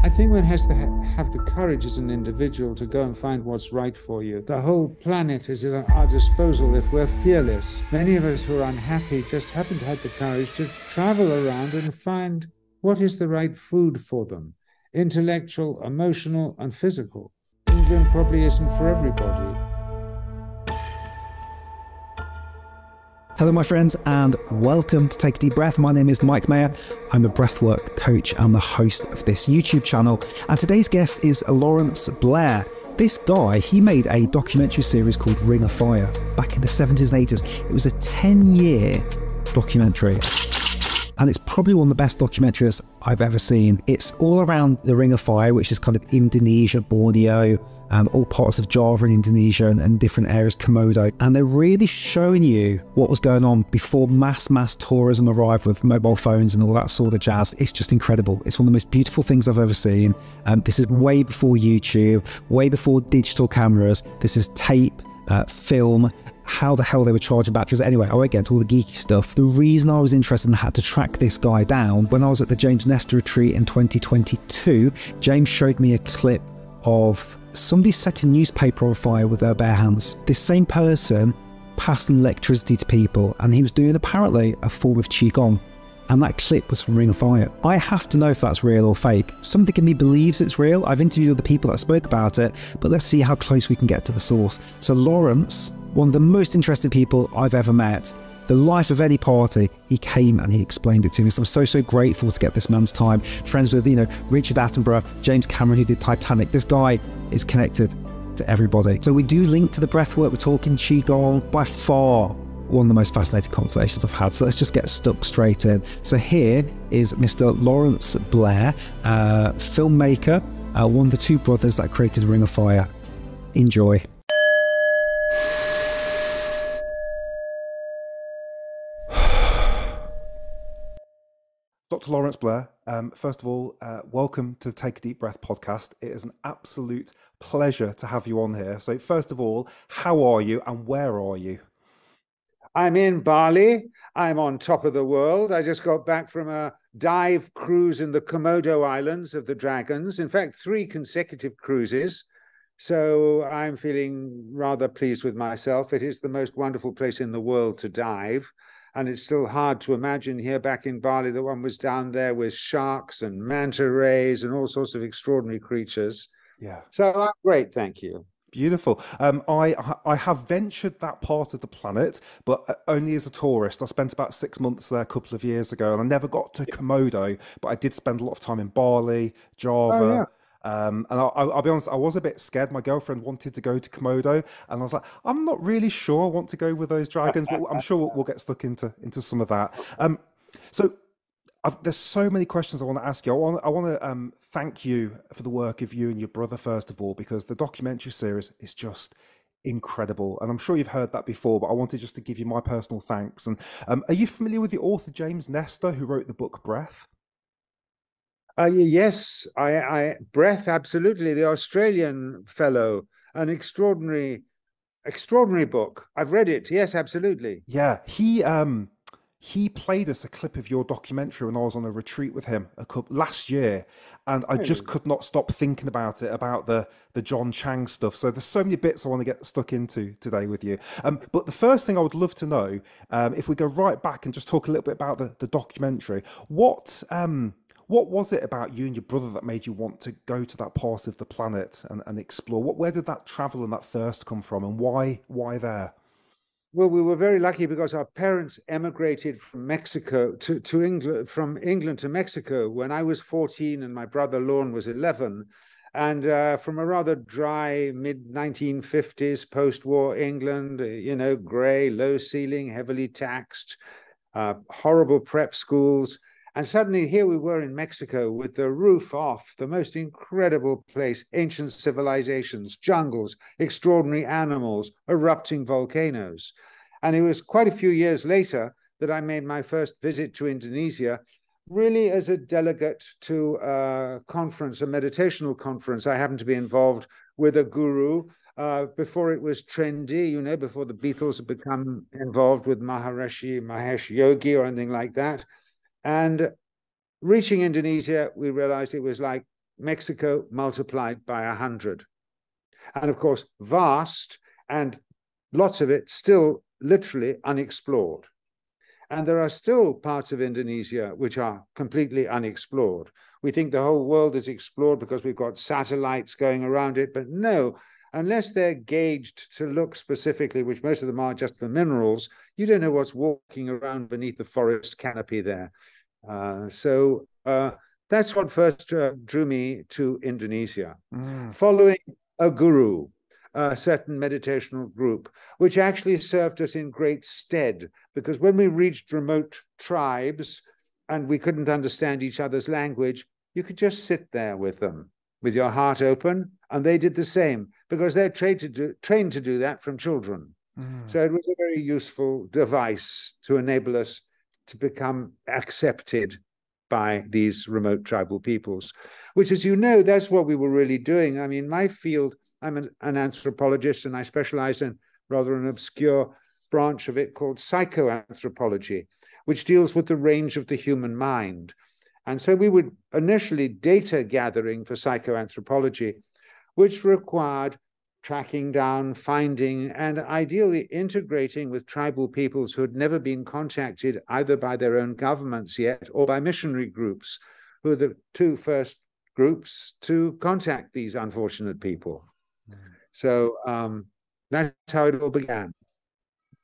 I think one has to have the courage as an individual to go and find what's right for you. The whole planet is at our disposal if we're fearless. Many of us who are unhappy just haven't had the courage to travel around and find what is the right food for them. Intellectual, emotional, and physical. England probably isn't for everybody. Hello, my friends, and welcome to Take a Deep Breath. My name is Mike Maher. I'm a breathwork coach and the host of this YouTube channel. And today's guest is Lawrence Blair. This guy, he made a documentary series called Ring of Fire back in the 70s and 80s. It was a 10-year documentary. And it's probably one of the best documentaries I've ever seen. It's all around the Ring of Fire, which is kind of Indonesia, Borneo, all parts of Java in Indonesia and different areas, Komodo. And they're really showing you what was going on before mass tourism arrived with mobile phones and all that sort of jazz. It's just incredible. It's one of the most beautiful things I've ever seen. This is way before YouTube, way before digital cameras. This is tape, film, how the hell they were charging batteries. Anyway, I won't get into all the geeky stuff. The reason I was interested and had to track this guy down, when I was at the James Nestor retreat in 2022, James showed me a clip of somebody setting newspaper on fire with their bare hands. This same person passing electricity to people, and he was doing apparently a form of qigong. And that clip was from Ring of Fire. I have to know if that's real or fake. Something in me believes it's real. I've interviewed other people that spoke about it, but let's see how close we can get to the source. So Lawrence, one of the most interesting people I've ever met, the life of any party, he came and he explained it to me. So I'm so grateful to get this man's time. Friends with, Richard Attenborough, James Cameron, who did Titanic. This guy is connected to everybody. So we do link to the breathwork. We're talking qigong. By far, one of the most fascinating conversations I've had. So let's just get stuck straight in. So here is Mr. Lawrence Blair, filmmaker, one of the two brothers that created Ring of Fire. Enjoy. Dr. Lawrence Blair, first of all, welcome to the Take a Deep Breath podcast. It is an absolute pleasure to have you on here. So first of all, how are you and where are you? I'm in Bali. I'm on top of the world. I just got back from a dive cruise in the Komodo Islands of the Dragons. In fact, 3 consecutive cruises. So I'm feeling rather pleased with myself. It is the most wonderful place in the world to dive. And it's still hard to imagine here back in Bali that one was down there with sharks and manta rays and all sorts of extraordinary creatures. Yeah. So I'm great, thank you. Beautiful. I have ventured that part of the planet, but only as a tourist. I spent about 6 months there a couple of years ago, and I never got to Komodo, but I did spend a lot of time in Bali, Java. Oh, yeah. And I'll be honest, I was a bit scared. My girlfriend wanted to go to Komodo, and I was like, I'm not really sure I want to go with those dragons, but I'm sure we'll get stuck into some of that. There's so many questions I want to ask you. I want to thank you for the work of you and your brother, first of all, because the documentary series is just incredible. And I'm sure you've heard that before, but I wanted just to give you my personal thanks. And are you familiar with the author James Nestor, who wrote the book Breath? Yes, I Breath, absolutely. The Australian fellow, an extraordinary book. I've read it. Yes, absolutely. Yeah, he played us a clip of your documentary when I was on a retreat with him last year, and I just could not stop thinking about it, about the John Chang stuff. So there's so many bits I want to get stuck into today with you. But the first thing I would love to know, if we go right back and just talk a little bit about the documentary, what was it about you and your brother that made you want to go to that part of the planet and explore? Where did that travel and that thirst come from, and why there? Well, we were very lucky because our parents emigrated from Mexico to England, from England to Mexico when I was 14 and my brother Lorne was 11. And from a rather dry mid-1950s post-war England, grey, low ceiling, heavily taxed, horrible prep schools. And suddenly here we were in Mexico with the roof off, the most incredible place, ancient civilizations, jungles, extraordinary animals, erupting volcanoes. And it was quite a few years later that I made my first visit to Indonesia, really as a delegate to a conference, a meditational conference. I happened to be involved with a guru before it was trendy, before the Beatles had become involved with Maharishi Mahesh Yogi or anything like that. And reaching Indonesia, we realized it was like Mexico multiplied by 100. And of course, vast, and lots of it still literally unexplored. And there are still parts of Indonesia which are completely unexplored. We think the whole world is explored because we've got satellites going around it, but no, unless they're gauged to look specifically, which most of them are just for minerals, you don't know what's walking around beneath the forest canopy there. So that's what first drew me to Indonesia. Following a guru, a certain meditational group, which actually served us in great stead, because when we reached remote tribes and we couldn't understand each other's language, you could just sit there with them with your heart open, and they did the same because they're trained to do that from children. So it was a very useful device to enable us to become accepted by these remote tribal peoples, which, as you know, that's what we were really doing. I mean, my field, I'm an anthropologist, and I specialize in rather an obscure branch of it called Psycho Anthropology, which deals with the range of the human mind. And so we would initially data gathering for psychoanthropology, which required tracking down, finding, and ideally integrating with tribal peoples who had never been contacted either by their own governments yet or by missionary groups, who are the two first groups to contact these unfortunate people. So that's how it all began.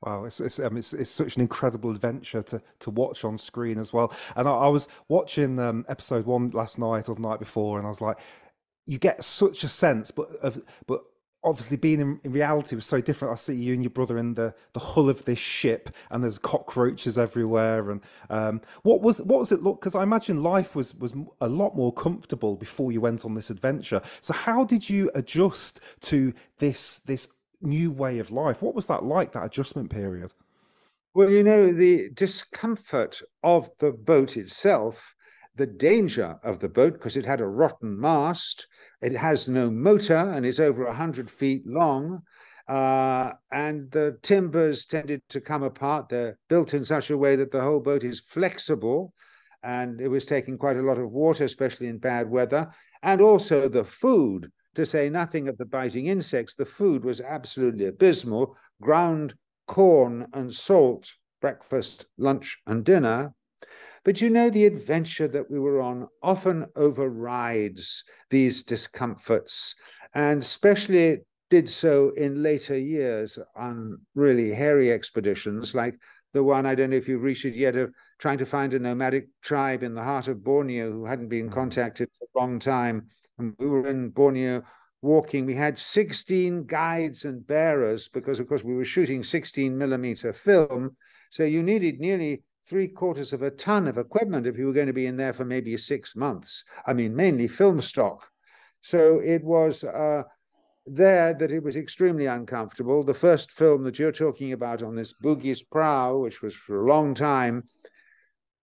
Wow, it's such an incredible adventure to watch on screen as well. And I was watching episode 1 last night or the night before, and I was like, you get such a sense, but obviously being in reality was so different. I see you and your brother in the hull of this ship, and there's cockroaches everywhere. And what was it look? Because I imagine life was a lot more comfortable before you went on this adventure. So how did you adjust to this new way of life? What was that like, that adjustment period? Well, you know, the discomfort of the boat itself, the danger of the boat, because it had a rotten mast, it has no motor, and it's over 100 feet long, and the timbers tended to come apart. They're built in such a way that the whole boat is flexible, and it was taking quite a lot of water, especially in bad weather, and also the food, to say nothing of the biting insects. The food was absolutely abysmal. Ground corn and salt, breakfast, lunch, and dinner. But you know, the adventure that we were on often overrides these discomforts, and especially did so in later years on really hairy expeditions, like the one, I don't know if you've reached it yet, of trying to find a nomadic tribe in the heart of Borneo who hadn't been contacted for a long time. And we were in Borneo walking. We had 16 guides and bearers because, of course, we were shooting 16mm film. So you needed nearly 3/4 of a ton of equipment if you were going to be in there for maybe 6 months. I mean, mainly film stock. So it was there that it was extremely uncomfortable. The first film that you're talking about on this Boogie's Prow, which was for a long time,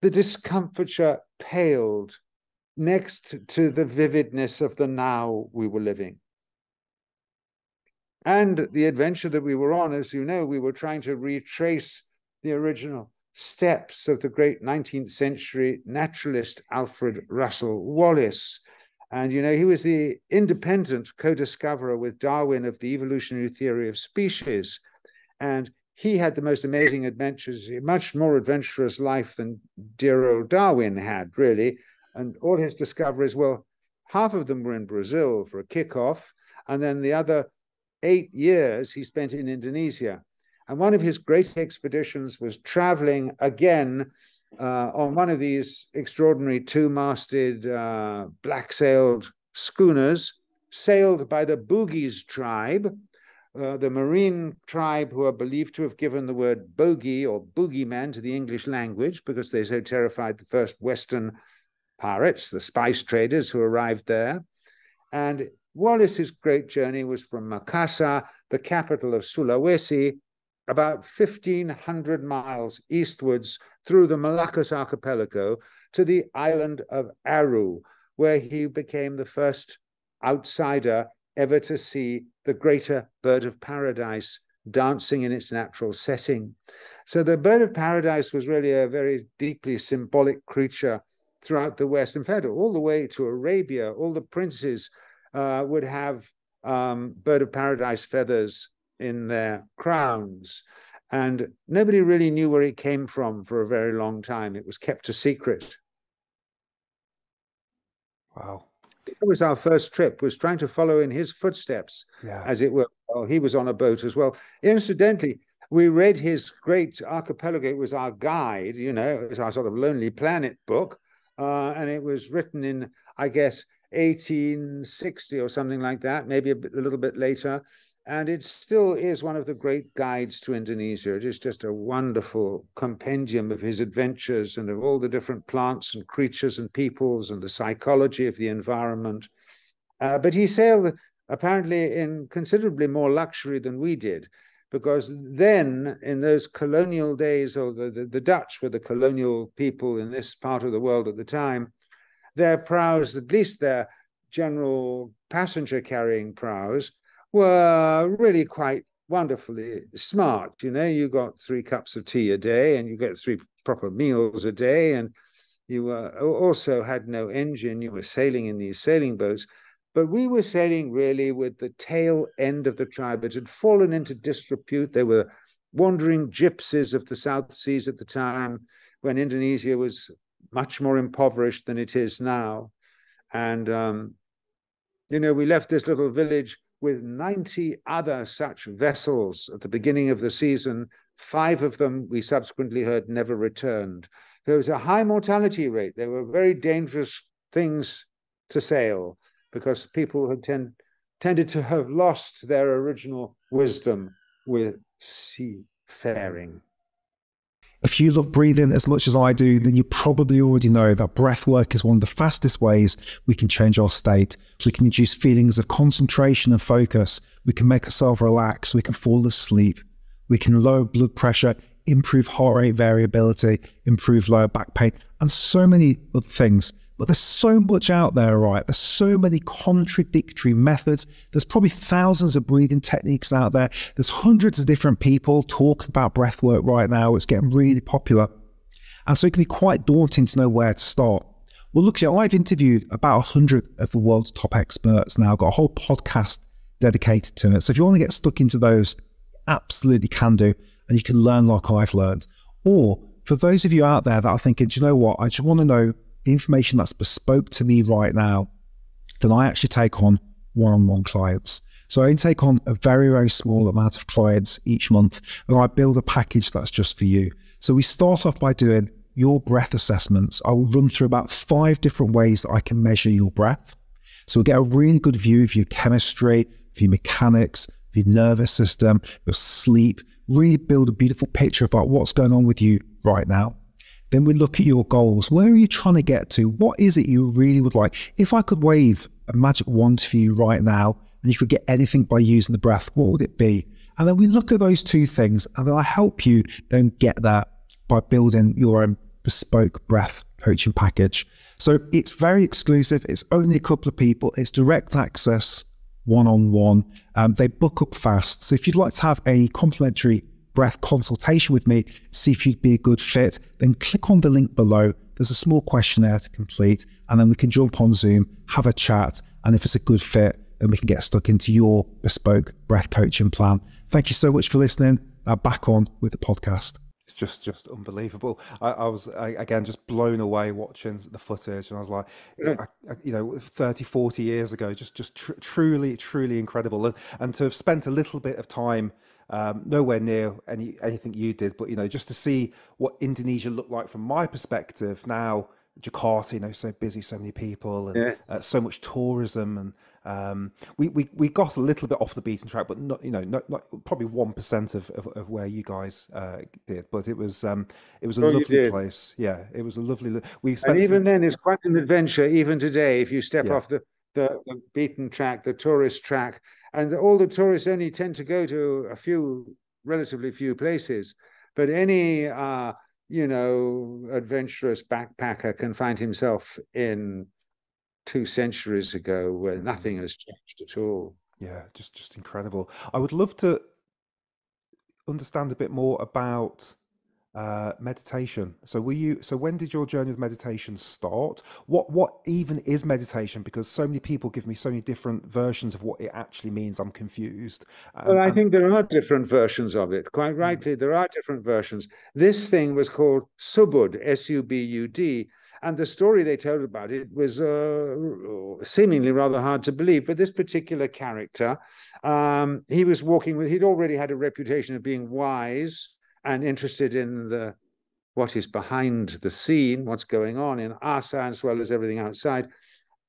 the discomfiture paled next to the vividness of the now we were living. And the adventure that we were on, as you know, we were trying to retrace the original steps of the great 19th century naturalist Alfred Russel Wallace. And, you know, he was the independent co-discoverer with Darwin of the evolutionary theory of species. And he had the most amazing adventures, a much more adventurous life than dear old Darwin had, really. And all his discoveries, well, half of them were in Brazil for a kickoff. And then the other 8 years he spent in Indonesia. And one of his great expeditions was traveling again on one of these extraordinary 2-masted black-sailed schooners, sailed by the Bugis tribe, the marine tribe who are believed to have given the word bogey or boogeyman to the English language because they so terrified the first Western pirates, the spice traders who arrived there. And Wallace's great journey was from Makassar, the capital of Sulawesi, about 1,500 miles eastwards through the Moluccas archipelago to the island of Aru, where he became the first outsider ever to see the greater bird of paradise dancing in its natural setting. So the bird of paradise was really a very deeply symbolic creature throughout the West. In fact, all the way to Arabia, all the princes would have bird of paradise feathers in their crowns. And nobody really knew where it came from for a very long time. It was kept a secret. Wow. It was our first trip, was trying to follow in his footsteps, as it were. Well, he was on a boat as well. Incidentally, we read his great archipelago. It was our guide, you know, it was our sort of Lonely Planet book. And it was written in, I guess, 1860 or something like that, maybe a little bit later. And it still is one of the great guides to Indonesia. It is just a wonderful compendium of his adventures and of all the different plants and creatures and peoples and the psychology of the environment. But he sailed apparently in considerably more luxury than we did, because then in those colonial days, or the Dutch were the colonial people in this part of the world at the time, their prows, at least their general passenger carrying prows, were really quite wonderfully smart. You know, you got 3 cups of tea a day and you get 3 proper meals a day, and you also had no engine. You were sailing in these sailing boats. But we were sailing really with the tail end of the tribe. It had fallen into disrepute. They were wandering gypsies of the South Seas at the time, when Indonesia was much more impoverished than it is now. And, you know, we left this little village with 90 other such vessels at the beginning of the season. 5 of them, we subsequently heard, never returned. There was a high mortality rate. They were very dangerous things to sail, because people had tended to have lost their original wisdom with seafaring. If you love breathing as much as I do, then you probably already know that breath work is one of the fastest ways we can change our state. We can induce feelings of concentration and focus. We can make ourselves relax. We can fall asleep. We can lower blood pressure, improve heart rate variability, improve lower back pain, and so many other things. But there's so much out there, right? There's so many contradictory methods. There's probably thousands of breathing techniques out there. There's hundreds of different people talking about breath work right now. It's getting really popular. And so it can be quite daunting to know where to start. Well, look, I've interviewed about 100 of the world's top experts now. I've got a whole podcast dedicated to it. So if you want to get stuck into those, absolutely can do. And you can learn like I've learned. Or for those of you out there that are thinking, do you know what? I just want to know the information that's bespoke to me right now, then I actually take on one-on-one clients. So I take on a very, very small amount of clients each month, and I build a package that's just for you. So we start off by doing your breath assessments. I will run through about 5 different ways that I can measure your breath. So we'll get a really good view of your chemistry, of your mechanics, of your nervous system, your sleep, really build a beautiful picture about what's going on with you right now. Then we look at your goals. Where are you trying to get to? What is it you really would like? If I could wave a magic wand for you right now, and you could get anything by using the breath, what would it be? And then we look at those 2 things, and then I help you then get that by building your own bespoke breath coaching package. So it's very exclusive. It's only a couple of people. It's direct access, one-on-one. They book up fast. So if you'd like to have a complimentary breath consultation with me, see if you'd be a good fit, then click on the link below. There's a small questionnaire to complete, and then we can jump on Zoom, have a chat, and if it's a good fit, then we can get stuck into your bespoke breath coaching plan. Thank you so much for listening. Now back on with the podcast. It's just unbelievable. I was again just blown away watching the footage, and I was like, you know, 30, 40 years ago, just truly incredible. And to have spent a little bit of time, nowhere near anything you did, but, you know, just to see what Indonesia looked like from my perspective now. Jakarta, you know, so busy, so many people, and so much tourism, and we got a little bit off the beaten track, but not, you know, not probably 1% of where you guys did, but it was a lovely place. Yeah, it was a lovely. And even then, it's quite an adventure. Even today, if you step off the beaten track, the tourist track, and all the tourists only tend to go to relatively few places, but any you know, adventurous backpacker can find himself in 2 centuries ago where nothing has changed at all. Yeah, just incredible. I would love to understand a bit more about Meditation. So when did your journey with meditation start? What even is meditation? Because so many people give me so many different versions of what it actually means. I'm confused. Well, I And think there are different versions of it. Quite rightly, there are different versions. This thing was called Subud, S-U-B-U-D, and the story they told about it was seemingly rather hard to believe. But this particular character, he was walking with, he'd already had a reputation of being wise and interested in what is behind the scene, what's going on in Asa as well as everything outside.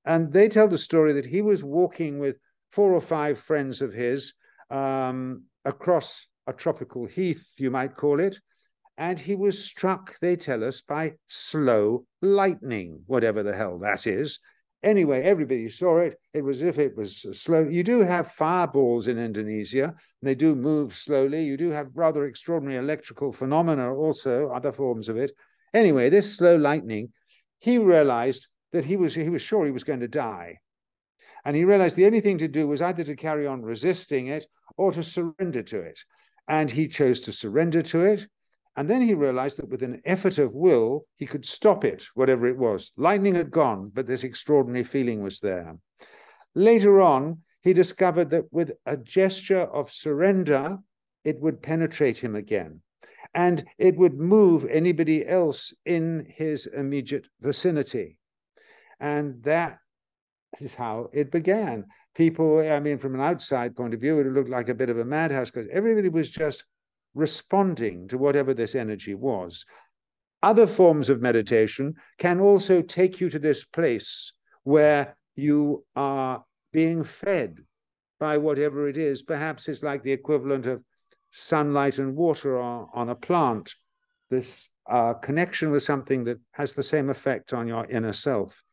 And they tell the story that he was walking with 4 or 5 friends of his across a tropical heath, you might call it. And he was struck, they tell us, by slow lightning, whatever the hell that is. Anyway, everybody saw it. It was as if it was slow. You do have fireballs in Indonesia. They do move slowly. You do have rather extraordinary electrical phenomena also, other forms of it. Anyway, this slow lightning, he realized that he was sure he was going to die. And he realized the only thing to do was either to carry on resisting it or to surrender to it. And he chose to surrender to it. And then he realized that with an effort of will, he could stop it, whatever it was. Lightning had gone, but this extraordinary feeling was there. Later on, he discovered that with a gesture of surrender, it would penetrate him again. And it would move anybody else in his immediate vicinity. And that is how it began. People, I mean, from an outside point of view, it looked like a bit of a madhouse because everybody was just responding to whatever this energy was. Other forms of meditation can also take you to this place where you are being fed by whatever it is. Perhaps it's like the equivalent of sunlight and water on a plant. This connection with something that has the same effect on your inner self.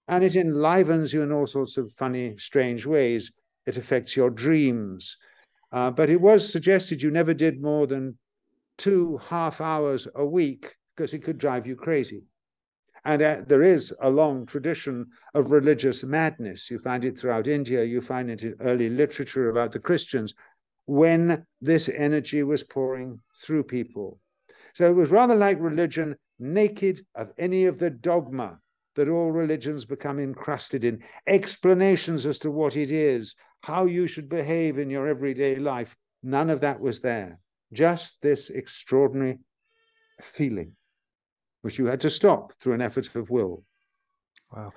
And it enlivens you in all sorts of funny, strange ways. It affects your dreams. But it was suggested you never did more than 2 half hours a week because it could drive you crazy. And there is a long tradition of religious madness. You find it throughout India. You find it in early literature about the Christians when this energy was pouring through people. So it was rather like religion, naked of any of the dogma that all religions become encrusted in, explanations as to what it is, how you should behave in your everyday life. None of that was there. Just this extraordinary feeling, which you had to stop through an effort of will. Wow.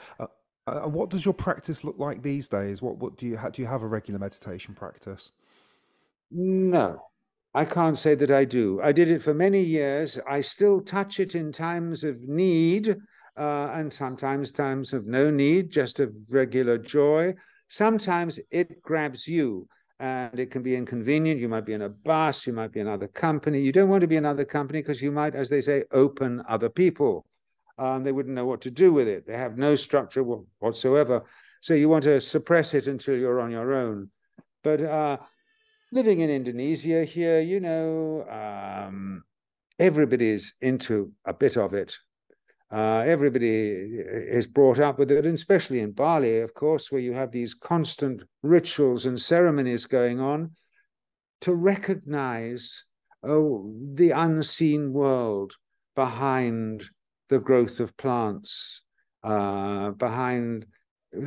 What does your practice look like these days? What do you have a regular meditation practice? No, I can't say that I do. I did it for many years. I still touch it in times of need, and sometimes times of no need, just of regular joy. Sometimes it grabs you and it can be inconvenient. You might be in a bus, you might be in another company. You don't want to be in another company because you might, as they say, open other people. They wouldn't know what to do with it. They have no structure whatsoever. So you want to suppress it until you're on your own. But living in Indonesia here, you know, everybody's into a bit of it. Everybody is brought up with it, and especially in Bali, of course, where you have these constant rituals and ceremonies going on to recognize the unseen world behind the growth of plants, behind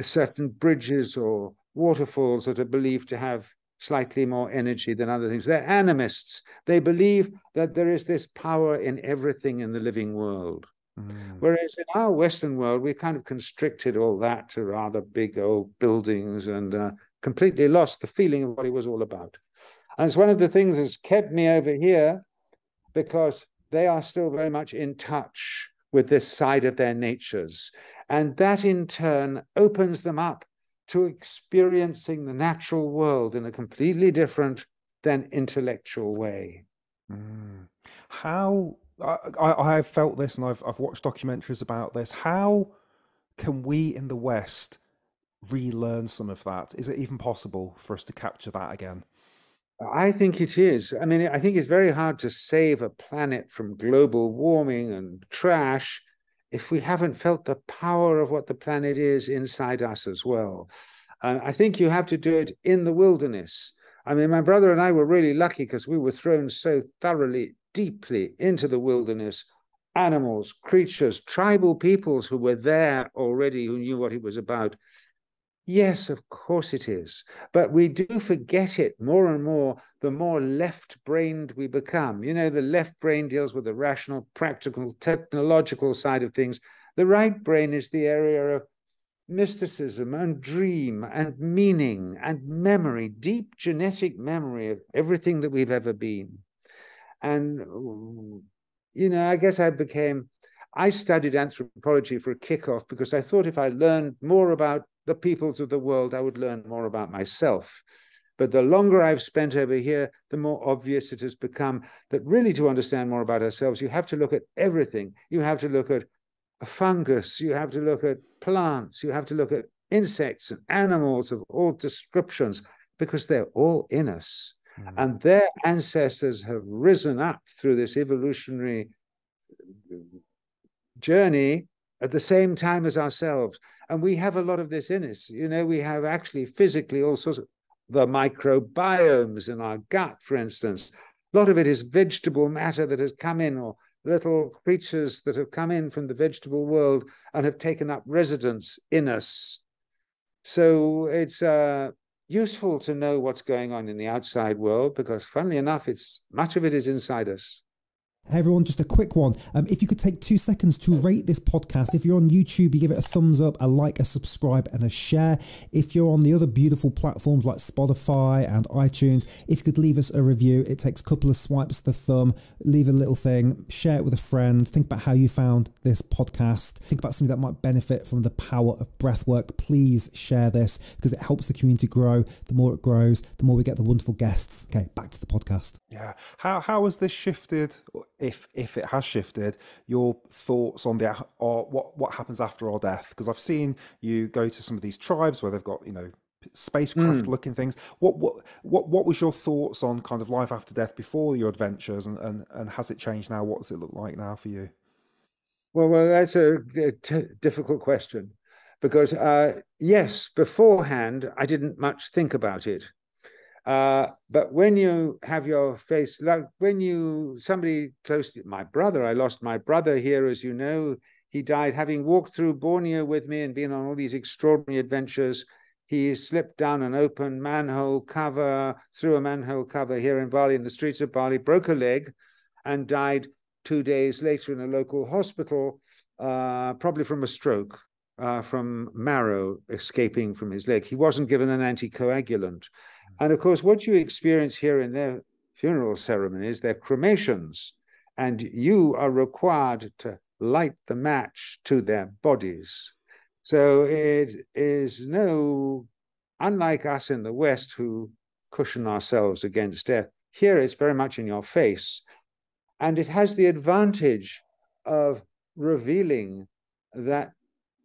certain bridges or waterfalls that are believed to have slightly more energy than other things. They're animists. They believe that there is this power in everything in the living world. Whereas in our Western world, we kind of constricted all that to rather big old buildings and completely lost the feeling of what it was all about. And it's one of the things that's kept me over here because they are still very much in touch with this side of their natures. And that in turn opens them up to experiencing the natural world in a completely different than intellectual way. How I have felt this, and I've watched documentaries about this. How can we in the West relearn some of that? Is it even possible for us to capture that again? I think it is. I mean, I think it's very hard to save a planet from global warming and trash if we haven't felt the power of what the planet is inside us as well. And I think you have to do it in the wilderness. I mean, my brother and I were really lucky because we were thrown so thoroughly deeply into the wilderness, animals, creatures, tribal peoples who were there already, who knew what it was about. Yes, of course it is. But we do forget it more and more the more left-brained we become. You know, the left brain deals with the rational, practical, technological side of things. The right brain is the area of mysticism and dream and meaning and memory, deep genetic memory of everything that we've ever been. And, you know, I guess I studied anthropology for a kickoff because I thought if I learned more about the peoples of the world, I would learn more about myself. But the longer I've spent over here, the more obvious it has become that really to understand more about ourselves, you have to look at everything. You have to look at a fungus, you have to look at plants, you have to look at insects and animals of all descriptions, because they're all in us. And their ancestors have risen up through this evolutionary journey at the same time as ourselves. And we have a lot of this in us. You know, we have actually physically all sorts of the microbiomes in our gut, for instance. A lot of it is vegetable matter that has come in, or little creatures that have come in from the vegetable world and have taken up residence in us. So it's useful to know what's going on in the outside world, because funnily enough, much of it is inside us. Hey everyone, just a quick one. If you could take 2 seconds to rate this podcast. If you're on YouTube, you give it a thumbs up, a like, a subscribe and a share. If you're on the other beautiful platforms like Spotify and iTunes, if you could leave us a review. It takes a couple of swipes of the thumb. Leave a little thing, share it with a friend. Think about how you found this podcast. Think about something that might benefit from the power of breathwork. Please share this because it helps the community grow. The more it grows, the more we get the wonderful guests. Okay, back to the podcast. Yeah. How has this shifted, if it has shifted, your thoughts on what happens after our death? Because I've seen you go to some of these tribes where they've got, you know, spacecraft looking things. What was your thoughts on kind of life after death before your adventures, and has it changed now? What does it look like now for you? Well, that's a difficult question, because yes, beforehand I didn't much think about it. But when you have your face, like somebody close to my brother, I lost my brother here, as you know. He died having walked through Borneo with me and been on all these extraordinary adventures. He slipped down an open manhole cover, through a manhole cover here in Bali, in the streets of Bali, broke a leg and died 2 days later in a local hospital, probably from a stroke, from marrow escaping from his leg. He wasn't given an anticoagulant. And of course, what you experience here in their funeral ceremonies, their cremations, and you are required to light the match to their bodies. So it is unlike us in the West who cushion ourselves against death. Here it's very much in your face. And it has the advantage of revealing that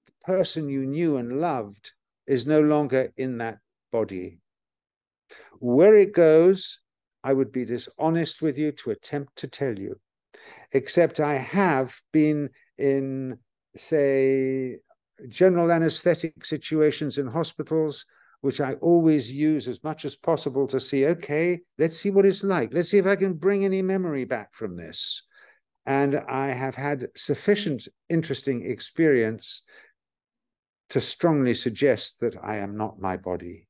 the person you knew and loved is no longer in that body. Where it goes, I would be dishonest with you to attempt to tell you, except I have been in, say, general anesthetic situations in hospitals, which I always use as much as possible to see, okay, let's see what it's like. Let's see if I can bring any memory back from this. And I have had sufficient interesting experience to strongly suggest that I am not my body.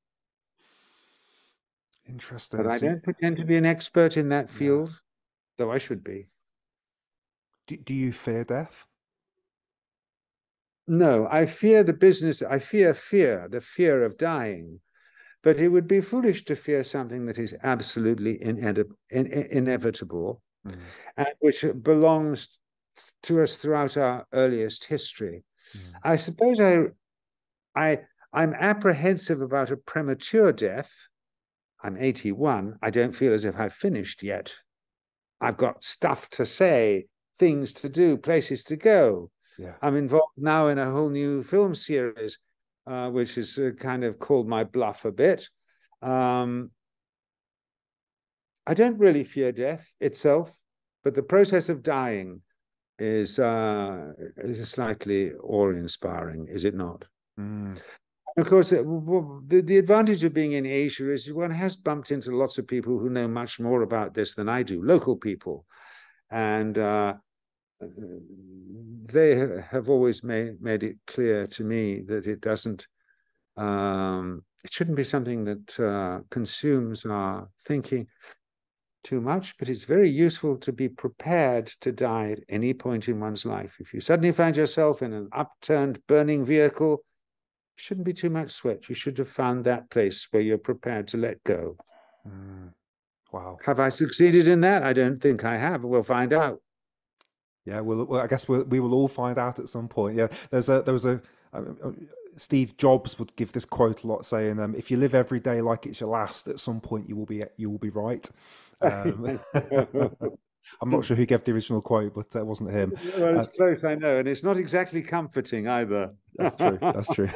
Interesting. But I don't pretend to be an expert in that field, though I should be. Do you fear death? No, I fear the business. I fear the fear of dying. But it would be foolish to fear something that is absolutely inevitable, and which belongs to us throughout our earliest history. I suppose I'm apprehensive about a premature death. I'm 81. I don't feel as if I've finished yet. I've got stuff to say, things to do, places to go. Yeah. I'm involved now in a whole new film series, which is kind of called my bluff a bit. I don't really fear death itself, but the process of dying is slightly awe-inspiring, is it not? Of course, the advantage of being in Asia is one has bumped into lots of people who know much more about this than I do, local people. And they have always made it clear to me that it doesn't, it shouldn't be something that consumes our thinking too much, but it's very useful to be prepared to die at any point in one's life. If you suddenly find yourself in an upturned, burning vehicle, shouldn't be too much sweat. You should have found that place where you're prepared to let go. Wow. Have I succeeded in that? I don't think I have. We'll find out. Yeah, well, I guess we will all find out at some point. Yeah, there was a Steve Jobs would give this quote a lot, saying, "If you live every day like it's your last, at some point you will be right." I'm not sure who gave the original quote, but it wasn't him. Well, it's close, I know, and it's not exactly comforting either. That's true. That's true.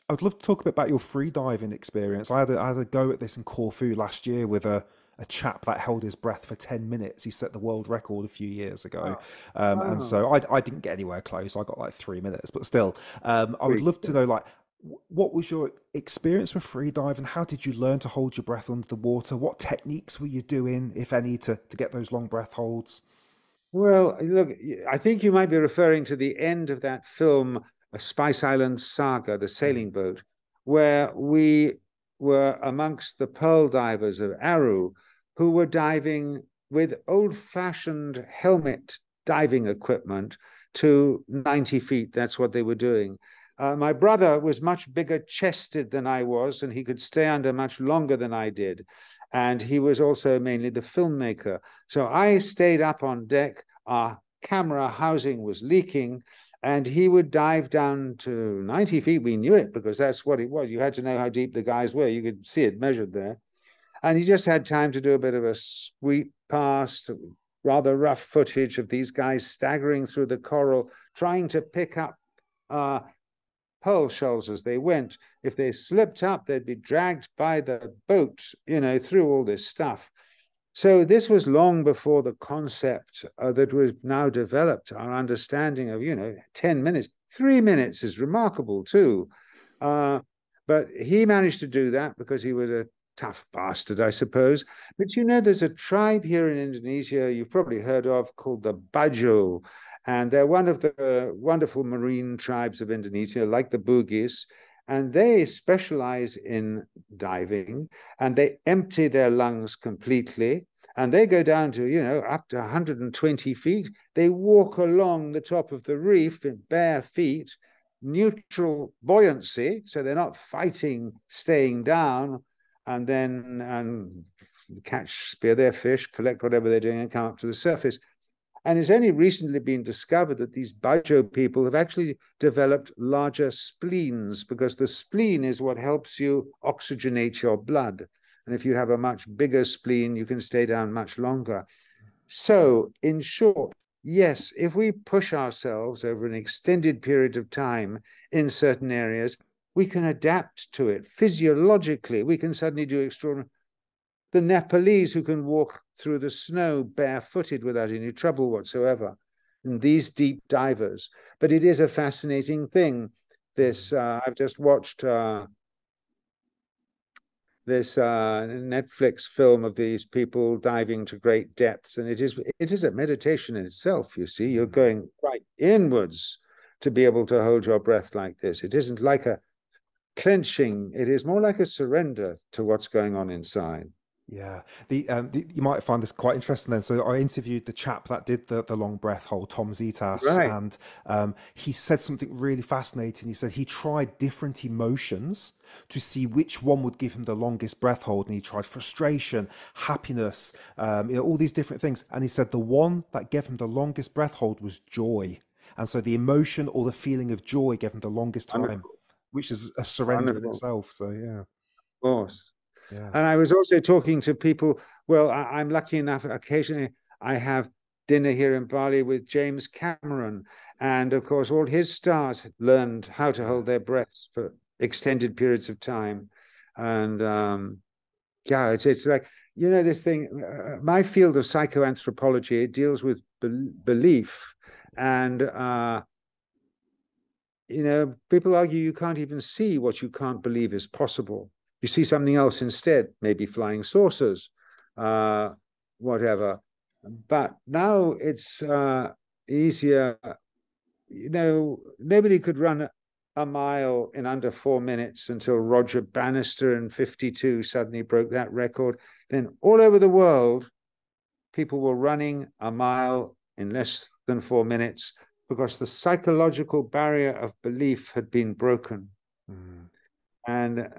I'd love to talk a bit about your freediving experience. I had a go at this in Corfu last year with a chap that held his breath for 10 minutes. He set the world record a few years ago. And so I didn't get anywhere close. I got like 3 minutes, but still, I would love to know, like, what was your experience with freediving? How did you learn to hold your breath under the water? What techniques were you doing, if any, to get those long breath holds? Well, look, I think you might be referring to the end of that film, A Spice Island Saga, the sailing boat, where we were amongst the pearl divers of Aru, who were diving with old-fashioned helmet diving equipment to 90 feet. That's what they were doing. My brother was much bigger chested than I was, and he could stay under much longer than I did. And he was also mainly the filmmaker. So I stayed up on deck. Our camera housing was leaking, and he would dive down to 90 feet. We knew it because that's what it was. You had to know how deep the guys were. You could see it measured there. And he just had time to do a bit of a sweep past, rather rough footage of these guys staggering through the coral, trying to pick up pearl shells as they went. If they slipped up, they'd be dragged by the boat, through all this stuff. So this was long before the concept that we've now developed, our understanding of, 10 minutes. 3 minutes is remarkable too. But he managed to do that because he was a tough bastard, I suppose. But there's a tribe here in Indonesia you've probably heard of called the Bajo. And they're one of the wonderful marine tribes of Indonesia, like the Bugis. And they specialize in diving, and they empty their lungs completely. And they go down to, up to 120 feet. They walk along the top of the reef in bare feet, neutral buoyancy. So they're not fighting, staying down, and then spear their fish, collect whatever they're doing, and come up to the surface. And it's only recently been discovered that these Bajo people have actually developed larger spleens, because the spleen is what helps you oxygenate your blood. And if you have a much bigger spleen, you can stay down much longer. So in short, yes, if we push ourselves over an extended period of time in certain areas, we can adapt to it physiologically. We can suddenly do extraordinary. The Nepalese who can walk through the snow barefooted without any trouble whatsoever, and these deep divers. But it is a fascinating thing. This I've just watched this Netflix film of these people diving to great depths, and it is a meditation in itself. You see, you're going right inwards to be able to hold your breath like this. It isn't like a clenching. It is more like a surrender to what's going on inside. Yeah, you might find this quite interesting then. So I interviewed the chap that did the long breath hold, Tom Zitas, right. And he said something really fascinating. He said he tried different emotions to see which one would give him the longest breath hold, and he tried frustration, happiness, all these different things. And he said the one that gave him the longest breath hold was joy, and so the emotion or the feeling of joy gave him the longest time, Wonderful. which is a surrender Wonderful. in itself. So yeah, of course. yeah. And I was also talking to people. Well, I'm lucky enough, occasionally I have dinner here in Bali with James Cameron. And of course, all his stars learned how to hold their breaths for extended periods of time. And yeah, it's like, this thing, my field of psychoanthropology, it deals with belief. And, people argue you can't even see what you can't believe is possible. You see something else instead, maybe flying saucers, whatever. But now it's easier. Nobody could run a mile in under 4 minutes until Roger Bannister in 52 suddenly broke that record. Then all over the world, people were running a mile in less than 4 minutes because the psychological barrier of belief had been broken. And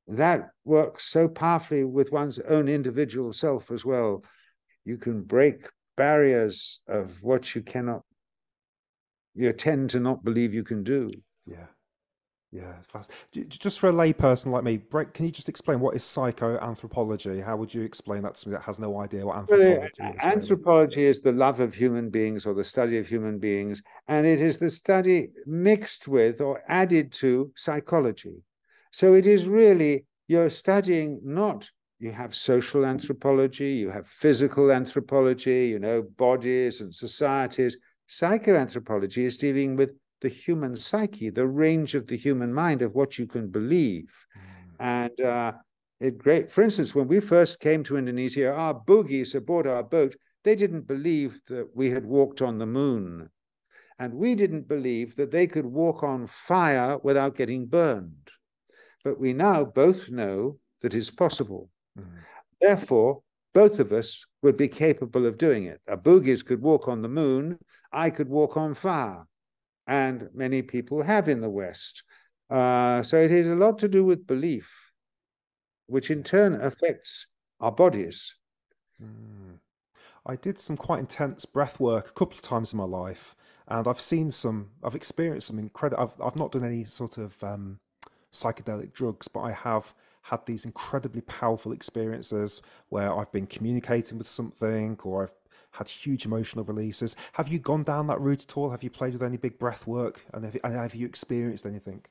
that works so powerfully with one's own individual self as well. You can break barriers of what you tend to not believe you can do. Yeah, it's fast. Just for a layperson like me, can you just explain what is psychoanthropology? How would you explain that to me that has no idea what anthropology is? Anthropology is the love of human beings or the study of human beings, and it is the study mixed with or added to psychology. So it is really, you're studying you have social anthropology, you have physical anthropology, bodies and societies. Psychoanthropology is dealing with the human psyche, the range of the human mind of what you can believe. And for instance, when we first came to Indonesia, our bogies aboard our boat, they didn't believe that we had walked on the moon. And we didn't believe that they could walk on fire without getting burned. But we now both know that it's possible. Therefore, both of us would be capable of doing it. Our bogies could walk on the moon, I could walk on fire. And many people have in the West. So it has a lot to do with belief, which in turn affects our bodies. I did some quite intense breath work a couple of times in my life, and I've experienced some incredible, I've not done any sort of psychedelic drugs, but I have had these incredibly powerful experiences where I've been communicating with something, or I've had huge emotional releases. Have you gone down that route at all? Have you played with any big breath work? And have you experienced anything?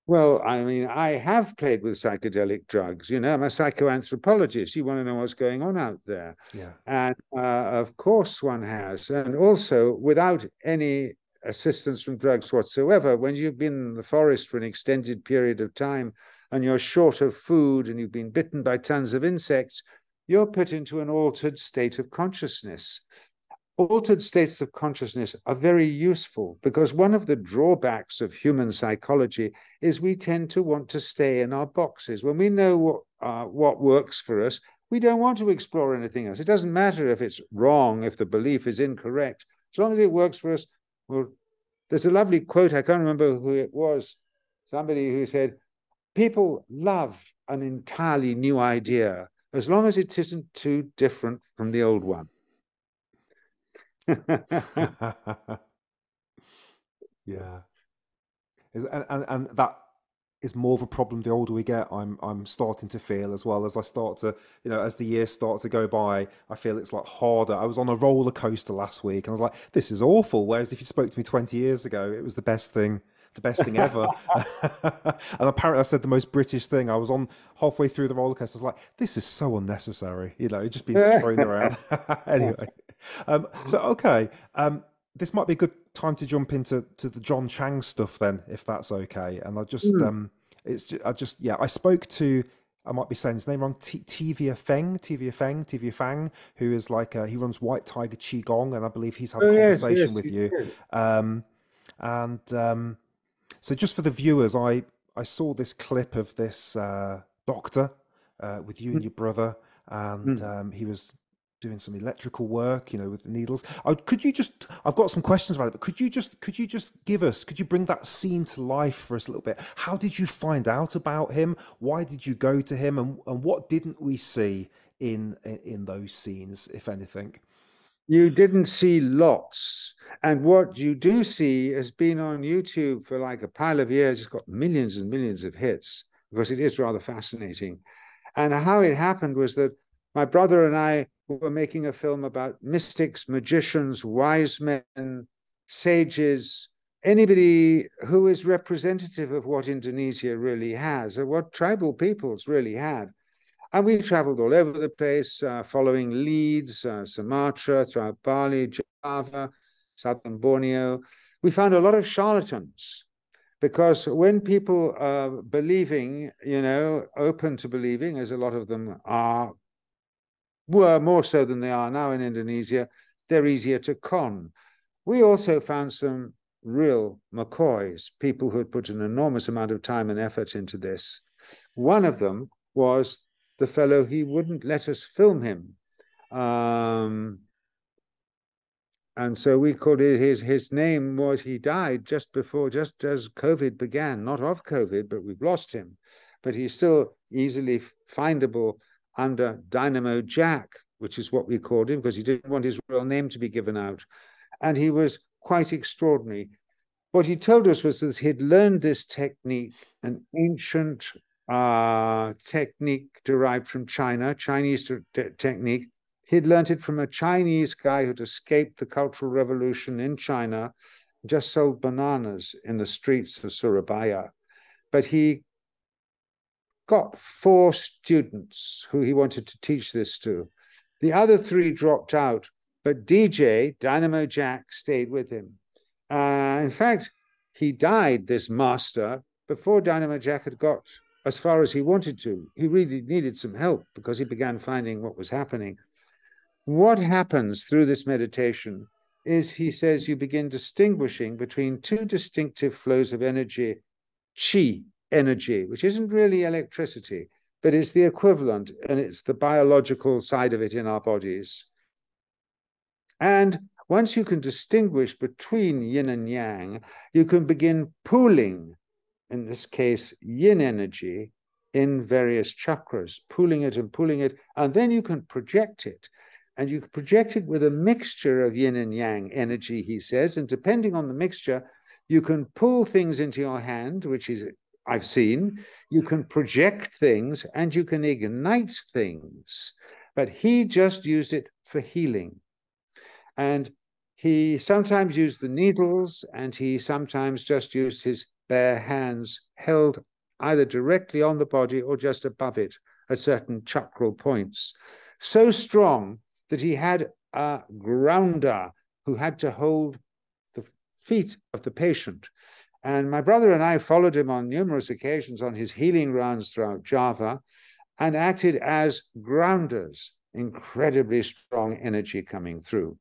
Well, I mean, I have played with psychedelic drugs. I'm a psychoanthropologist. You want to know what's going on out there. Yeah. And of course one has. And also, without any assistance from drugs whatsoever, when you've been in the forest for an extended period of time and you're short of food and you've been bitten by tons of insects, you're put into an altered state of consciousness. Altered states of consciousness are very useful because one of the drawbacks of human psychology is we tend to want to stay in our boxes. When we know what works for us, we don't want to explore anything else. It doesn't matter if it's wrong, if the belief is incorrect. As long as it works for us, well, there's a lovely quote, I can't remember who it was, somebody who said, people love an entirely new idea as long as it isn't too different from the old one. Yeah. And that is more of a problem the older we get. I'm starting to feel, as well as I start to, as the years start to go by, I feel it's like harder. I was on a roller coaster last week and I was like, this is awful. Whereas if you spoke to me 20 years ago, it was the best thing ever. And apparently I said the most British thing. I was on halfway through the roller coaster. I was like, this is so unnecessary, just being thrown around. Anyway. Okay. This might be a good time to jump into the John Chang stuff then, if that's okay. And I spoke to, I might be saying his name wrong, Tivia Feng, who is like, he runs White Tiger Qigong, and I believe he's had a conversation with you. So just for the viewers, I saw this clip of this doctor with you and your brother, and he was doing some electrical work, with the needles. I've got some questions about it, but could you bring that scene to life for us a little bit? How did you find out about him? Why did you go to him? And what didn't we see in those scenes, if anything? You didn't see lots. And what you do see has been on YouTube for like a pile of years. It's got millions and millions of hits because it is rather fascinating. And how it happened was that my brother and I were making a film about mystics, magicians, wise men, sages, anybody who is representative of what Indonesia really has, or what tribal peoples really had. And we traveled all over the place, following leads, Sumatra, throughout Bali, Java, southern Borneo. We found a lot of charlatans because when people are believing, open to believing, as a lot of them are, were more so than they are now in Indonesia. They're easier to con. We also found some real McCoys, people who had put an enormous amount of time and effort into this. One of them was the fellow, he wouldn't let us film him. And so we called it, his name was, he died just as COVID began, not of COVID, but we've lost him. But he's still easily findable under Dynamo Jack, which is what we called him, because he didn't want his real name to be given out. And he was quite extraordinary. What he told us was that he'd learned this technique, an ancient technique derived from China, Chinese technique. He'd learned it from a Chinese guy who'd escaped the Cultural Revolution in China, just sold bananas in the streets of Surabaya. But he got 4 students who he wanted to teach this to. The other 3 dropped out, but DJ, Dynamo Jack, stayed with him. In fact, he died, this master, before Dynamo Jack had got as far as he wanted to. He really needed some help because he began finding what was happening. What happens through this meditation is, he says, you begin distinguishing between 2 distinctive flows of energy, chi energy, which isn't really electricity, but it's the equivalent, and it's the biological side of it in our bodies. And once you can distinguish between yin and yang, you can begin pooling, in this case, yin energy in various chakras, pooling it, and then you can project it. And you can project it with a mixture of yin and yang energy, he says, and depending on the mixture, you can pull things into your hand, which is, I've seen, you can project things, and you can ignite things. But he just used it for healing. And he sometimes used the needles, and he sometimes just used his bare hands held either directly on the body or just above it at certain chakral points. So strong that he had a grounder who had to hold the feet of the patient. And my brother and I followed him on numerous occasions on his healing rounds throughout Java and acted as grounders, incredibly strong energy coming through.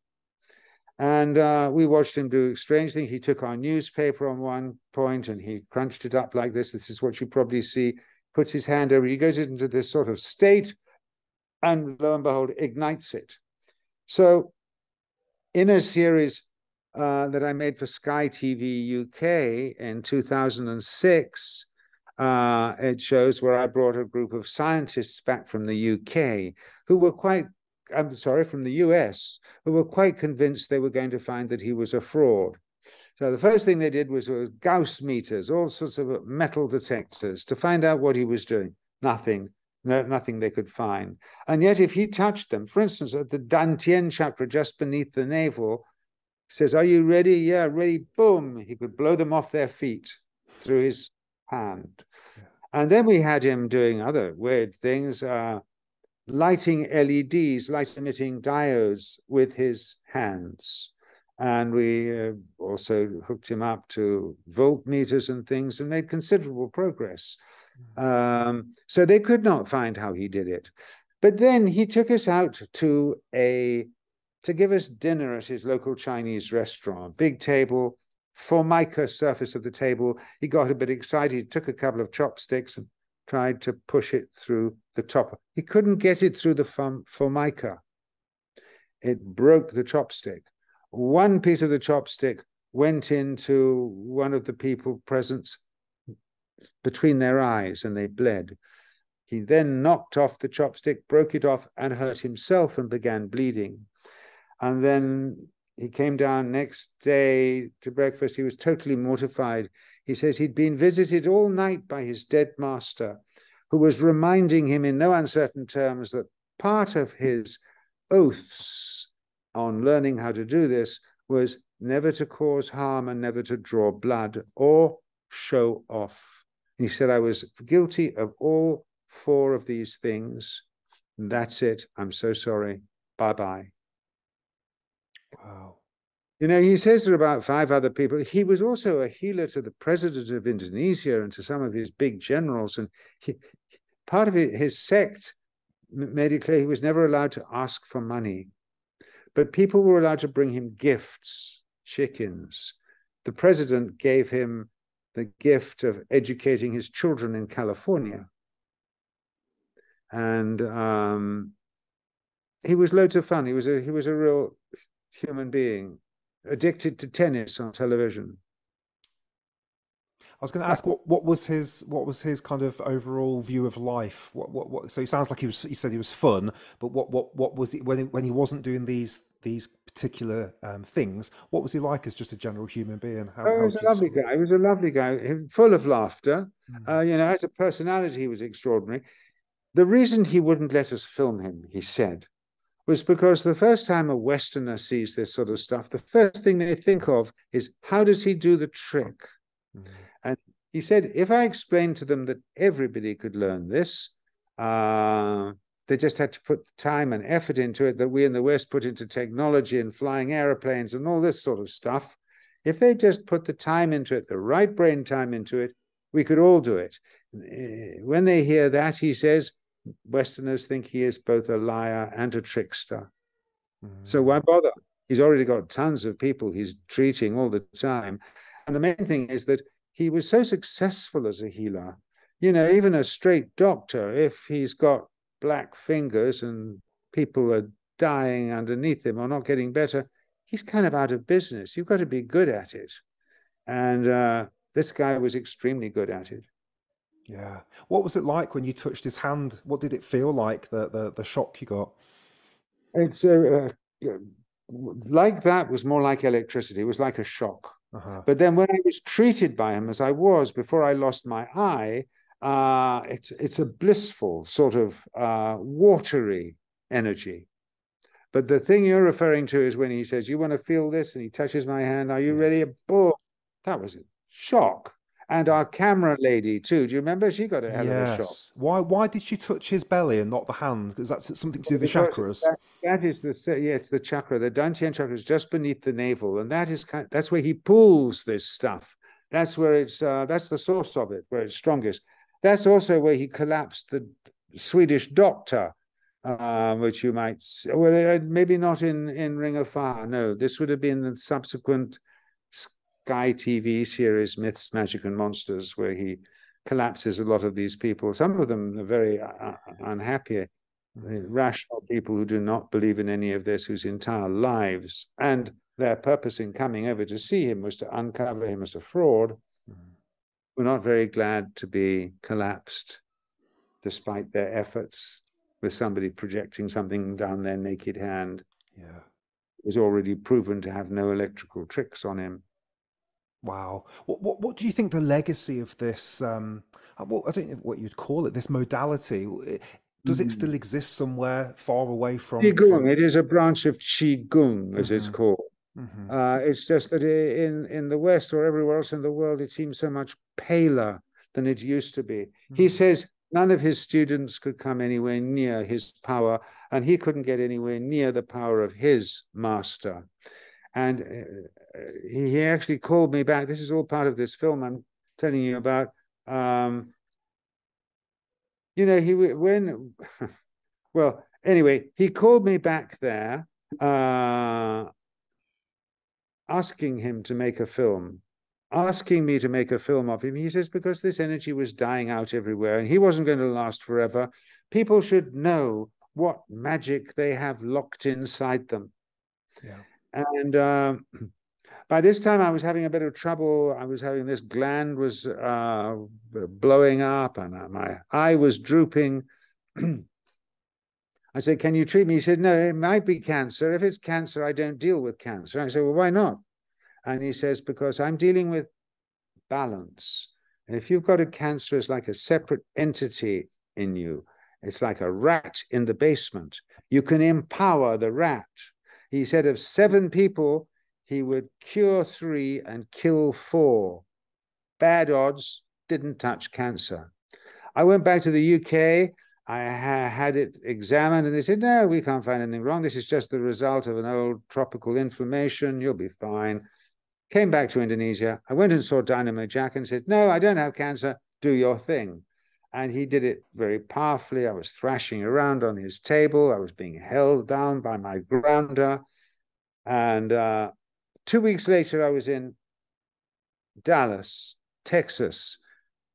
And we watched him do strange things. He took our newspaper on one point and he crunched it up like this. This is what you probably see. Puts his hand over, he goes into this sort of state, and lo and behold, ignites it. So in a series that I made for Sky TV UK in 2006, it shows where I brought a group of scientists back from the UK who were from the US, who were quite convinced they were going to find that he was a fraud. So the first thing they did was Gauss meters, all sorts of metal detectors to find out what he was doing. Nothing they could find. And yet if he touched them, for instance, at the Dantian chakra just beneath the navel, says, are you ready? Yeah, ready. Boom. He could blow them off their feet through his hand. Yeah. And then we had him doing other weird things, lighting LEDs, light-emitting diodes with his hands. And we also hooked him up to voltmeters and things and made considerable progress. So they could not find how he did it. But then he took us out to give us dinner at his local Chinese restaurant, big table, formica surface of the table. He got a bit excited, took a couple of chopsticks and tried to push it through the top. He couldn't get it through the formica. It broke the chopstick. One piece of the chopstick went into one of the people present between their eyes and they bled. He then knocked off the chopstick, broke it off and hurt himself and began bleeding. And then he came down next day to breakfast. He was totally mortified. He says he'd been visited all night by his dead master, who was reminding him in no uncertain terms that part of his oaths on learning how to do this was never to cause harm and never to draw blood or show off. He said, I was guilty of all 4 of these things. That's it. I'm so sorry. Bye-bye. Wow. You know, he says there are about 5 other people. He was also a healer to the president of Indonesia and to some of his big generals. And part of his sect made it clear he was never allowed to ask for money. But people were allowed to bring him gifts, chickens. The president gave him the gift of educating his children in California. And he was loads of fun. He was a real human being, addicted to tennis on television. I was going to ask what was his kind of overall view of life? What so he sounds like he said he was fun, but what was it when he wasn't doing these particular things? What was he like as just a general human being? He was a lovely guy. He was a lovely guy, full of laughter. As a personality, he was extraordinary. The reason he wouldn't let us film him, he said, was because the first time a Westerner sees this sort of stuff, the first thing they think of is, how does he do the trick? And he said, if I explained to them that everybody could learn this, they just had to put time and effort into it that we in the West put into technology and flying airplanes and all this sort of stuff. If they just put the time into it, the right brain time into it, we could all do it. When they hear that, he says, Westerners think he is both a liar and a trickster. So why bother? He's already got tons of people he's treating all the time. And the main thing is that he was so successful as a healer. Even a straight doctor, if he's got black fingers and people are dying underneath him or not getting better, he's kind of out of business. You've got to be good at it. And this guy was extremely good at it. Yeah. What was it like when you touched his hand? What did it feel like, the shock you got? It's like that was more like electricity. It was like a shock. But then when I was treated by him, as I was before I lost my eye, it's a blissful sort of watery energy. But the thing you're referring to is when he says, you want to feel this? And he touches my hand. Are you ready? Boom. That was a shock. And our camera lady too. Do you remember? She got a hell of a shock. Why did she touch his belly and not the hand? Because that's something to do with the chakras. That is it's the chakra. The Dantian chakra is just beneath the navel, and that's where he pulls this stuff. That's where that's the source of it, where it's strongest. That's also where he collapsed the Swedish doctor, which you might maybe not in Ring of Fire. No, this would have been the subsequent Sky TV series Myths, Magic and Monsters, where he collapses a lot of these people. Some of them are very unhappy, rational people who do not believe in any of this, whose entire lives and their purpose in coming over to see him was to uncover him as a fraud. Were not very glad to be collapsed, despite their efforts, with somebody projecting something down their naked hand. Yeah, it was already proven to have no electrical tricks on him. Wow. What do you think the legacy of this, I don't know what you'd call it, this modality, does it still exist somewhere far away from? Qigong, it is a branch of Qigong, as it's called. It's just that in the West or everywhere else in the world, it seems so much paler than it used to be. He says none of his students could come anywhere near his power, and he couldn't get anywhere near the power of his master. And he actually called me back. This is all part of this film I'm telling you about. He called me back there, asking him to make a film, asking me to make a film of him. He says, because this energy was dying out everywhere and he wasn't going to last forever. People should know what magic they have locked inside them. Yeah. And by this time I was having a bit of trouble. I was having this gland was blowing up and my eye was drooping. I said, can you treat me? He said, no, it might be cancer. If it's cancer, I don't deal with cancer. I said, well, why not? And he says, because I'm dealing with balance. And if you've got a cancer, it's like a separate entity in you. It's like a rat in the basement. You can empower the rat. He said of 7 people, he would cure 3 and kill 4. Bad odds, didn't touch cancer. I went back to the UK. I had it examined and they said, no, we can't find anything wrong. This is just the result of an old tropical inflammation. You'll be fine. Came back to Indonesia. I went and saw Dynamo Jack and said, no, I don't have cancer. Do your thing. And he did it very powerfully. I was thrashing around on his table. I was being held down by my grounder. And 2 weeks later, I was in Dallas, Texas,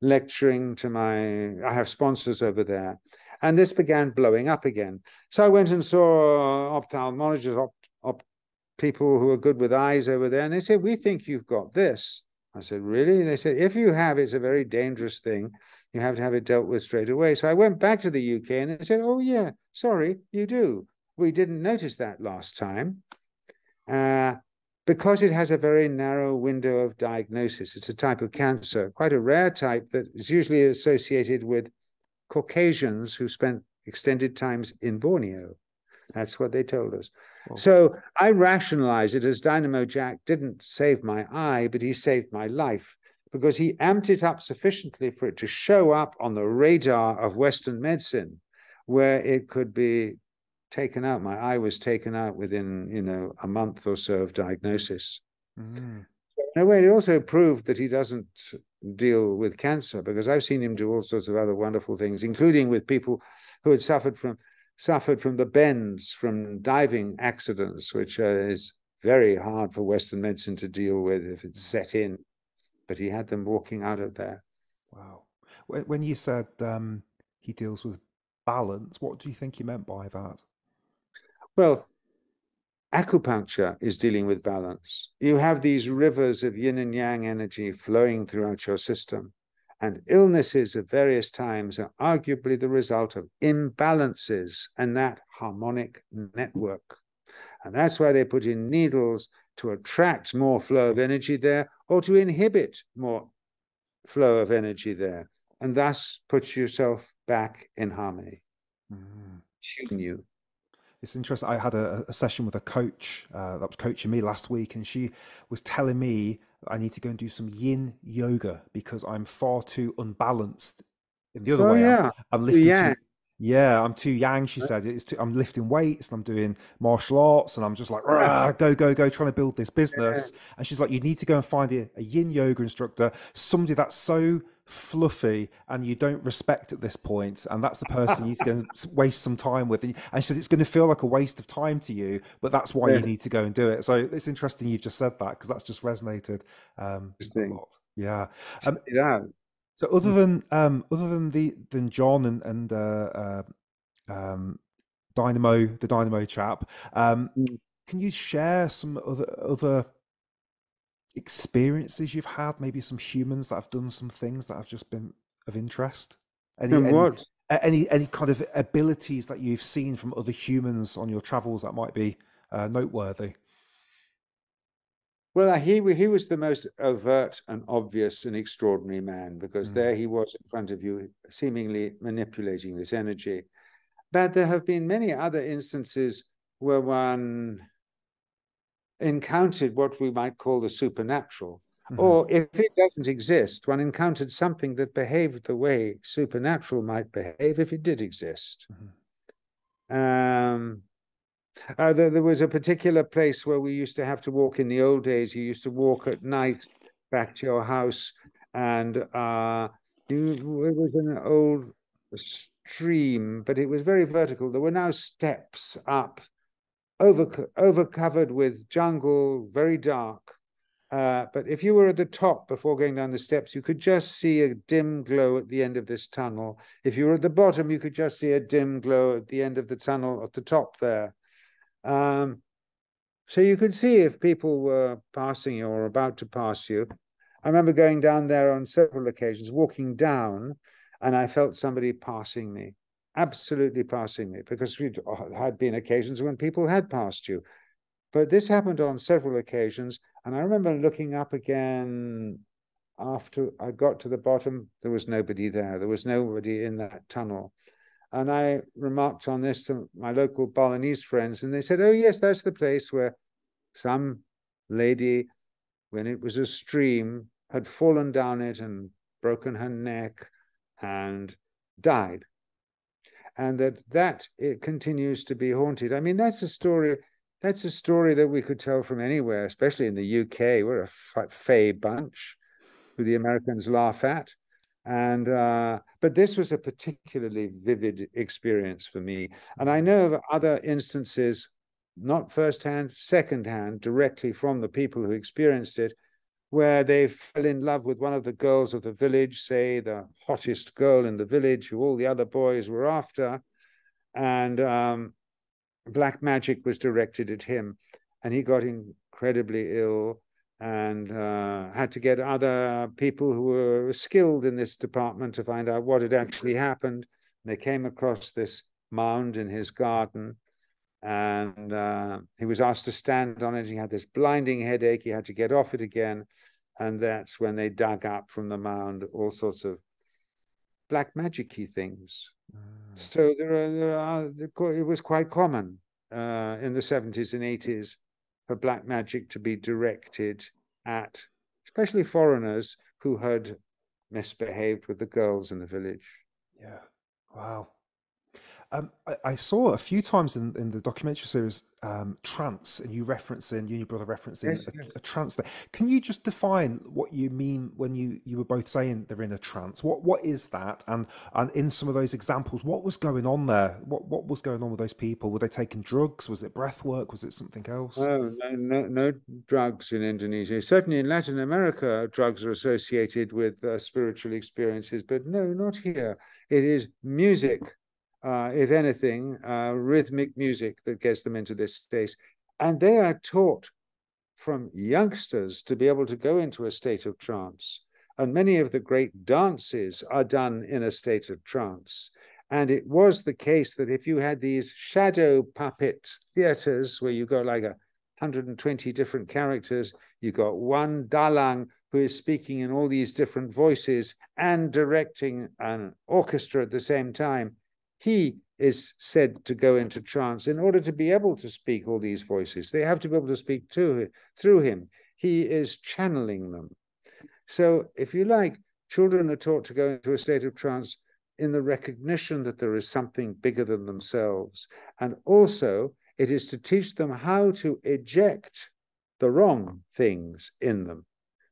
lecturing to I have sponsors over there. And this began blowing up again. So I went and saw ophthalmologists, people who are good with eyes over there. And they said, we think you've got this. I said, really? They said, if you have, it's a very dangerous thing. You have to have it dealt with straight away. So I went back to the UK and they said, oh, yeah, sorry, you do. We didn't notice that last time. Because it has a very narrow window of diagnosis. It's a type of cancer, quite a rare type that is usually associated with Caucasians who spent extended times in Borneo. That's what they told us. Oh. So I rationalize it as Dynamo Jack didn't save my eye, but he saved my life, because he amped it up sufficiently for it to show up on the radar of Western medicine, where it could be taken out. My eye was taken out within, a month or so of diagnosis. Mm. No way. It also proved that he doesn't deal with cancer, because I've seen him do all sorts of other wonderful things, including with people who had suffered from the bends from diving accidents, which is very hard for Western medicine to deal with if it's set in. But he had them walking out of there. Wow. When you said he deals with balance, what do you think you meant by that? Well, acupuncture is dealing with balance. You have these rivers of yin and yang energy flowing throughout your system, and illnesses of various times are arguably the result of imbalances in that harmonic network. And that's why they put in needles to attract more flow of energy there, or to inhibit more flow of energy there, and thus put yourself back in harmony. Tune you. It's interesting. I had a session with a coach that was coaching me last week, and she was telling me I need to go and do some yin yoga because I'm far too unbalanced in the other way. Yeah. I'm lifting I'm too yang, she said. I'm lifting weights and I'm doing martial arts and I'm just like, go, trying to build this business. And she's like, you need to go and find a yin yoga instructor, somebody that's so fluffy and you don't respect at this point, and that's the person you need to go and waste some time with. And she said it's going to feel like a waste of time to you, but that's why you need to go and do it. So it's interesting you've just said that, because that's just resonated a lot. Yeah. So other than John and Dynamo, the Dynamo chap, can you share some other experiences you've had? Maybe some humans that have done some things that have just been of interest. Any kind of abilities that you've seen from other humans on your travels that might be noteworthy? Well, he was the most overt and obvious and extraordinary man, because there he was in front of you, seemingly manipulating this energy. But there have been many other instances where one encountered what we might call the supernatural. Or if it doesn't exist, one encountered something that behaved the way supernatural might behave if it did exist. There was a particular place where we used to have to walk in the old days. You used to walk at night back to your house, and it was an old stream, but it was very vertical. There were now steps up, over covered with jungle, very dark. But if you were at the top before going down the steps, you could just see a dim glow at the end of this tunnel. If you were at the bottom, you could just see a dim glow at the end of the tunnel at the top there. So you could see if people were passing you or about to pass you. I remember going down there on several occasions, walking down, and I felt somebody passing me, absolutely passing me, because there had been occasions when people had passed you. But this happened on several occasions, and I remember looking up again after I got to the bottom. There was nobody there. There was nobody in that tunnel. And I remarked on this to my local Balinese friends, and they said, oh, yes, that's the place where some lady, when it was a stream, had fallen down it and broken her neck and died. And that it continues to be haunted. I mean, that's a story that we could tell from anywhere, especially in the UK. We're a fey bunch who the Americans laugh at. And but this was a particularly vivid experience for me. And I know of other instances, not firsthand, secondhand, directly from the people who experienced it, where they fell in love with one of the girls of the village, say the hottest girl in the village who all the other boys were after, and black magic was directed at him, and he got incredibly ill and had to get other people who were skilled in this department to find out what had actually happened. They came across this mound in his garden, and he was asked to stand on it. He had this blinding headache. He had to get off it again. And that's when they dug up from the mound all sorts of black magic-y things. So it was quite common in the 70s and 80s for black magic to be directed at especially foreigners who had misbehaved with the girls in the village. Yeah. Wow. I saw a few times in the documentary series trance, and you and your brother referencing Yes, yes. a trance there. Can you just define what you mean when you were both saying they're in a trance? What is that? And in some of those examples, what was going on there? What was going on with those people? Were they taking drugs? Was it breath work? Was it something else? Oh, no drugs in Indonesia. Certainly in Latin America, drugs are associated with spiritual experiences, but no, not here. It is music. If anything, rhythmic music that gets them into this state. And they are taught from youngsters to be able to go into a state of trance. And many of the great dances are done in a state of trance. And it was the case that if you had these shadow puppet theaters where you got like 120 different characters, you got one dalang who is speaking in all these different voices and directing an orchestra at the same time, he is said to go into trance. In order to be able to speak all these voices, they have to be able to speak through him. He is channeling them. So if you like, children are taught to go into a state of trance in the recognition that there is something bigger than themselves. And also it is to teach them how to eject the wrong things in them.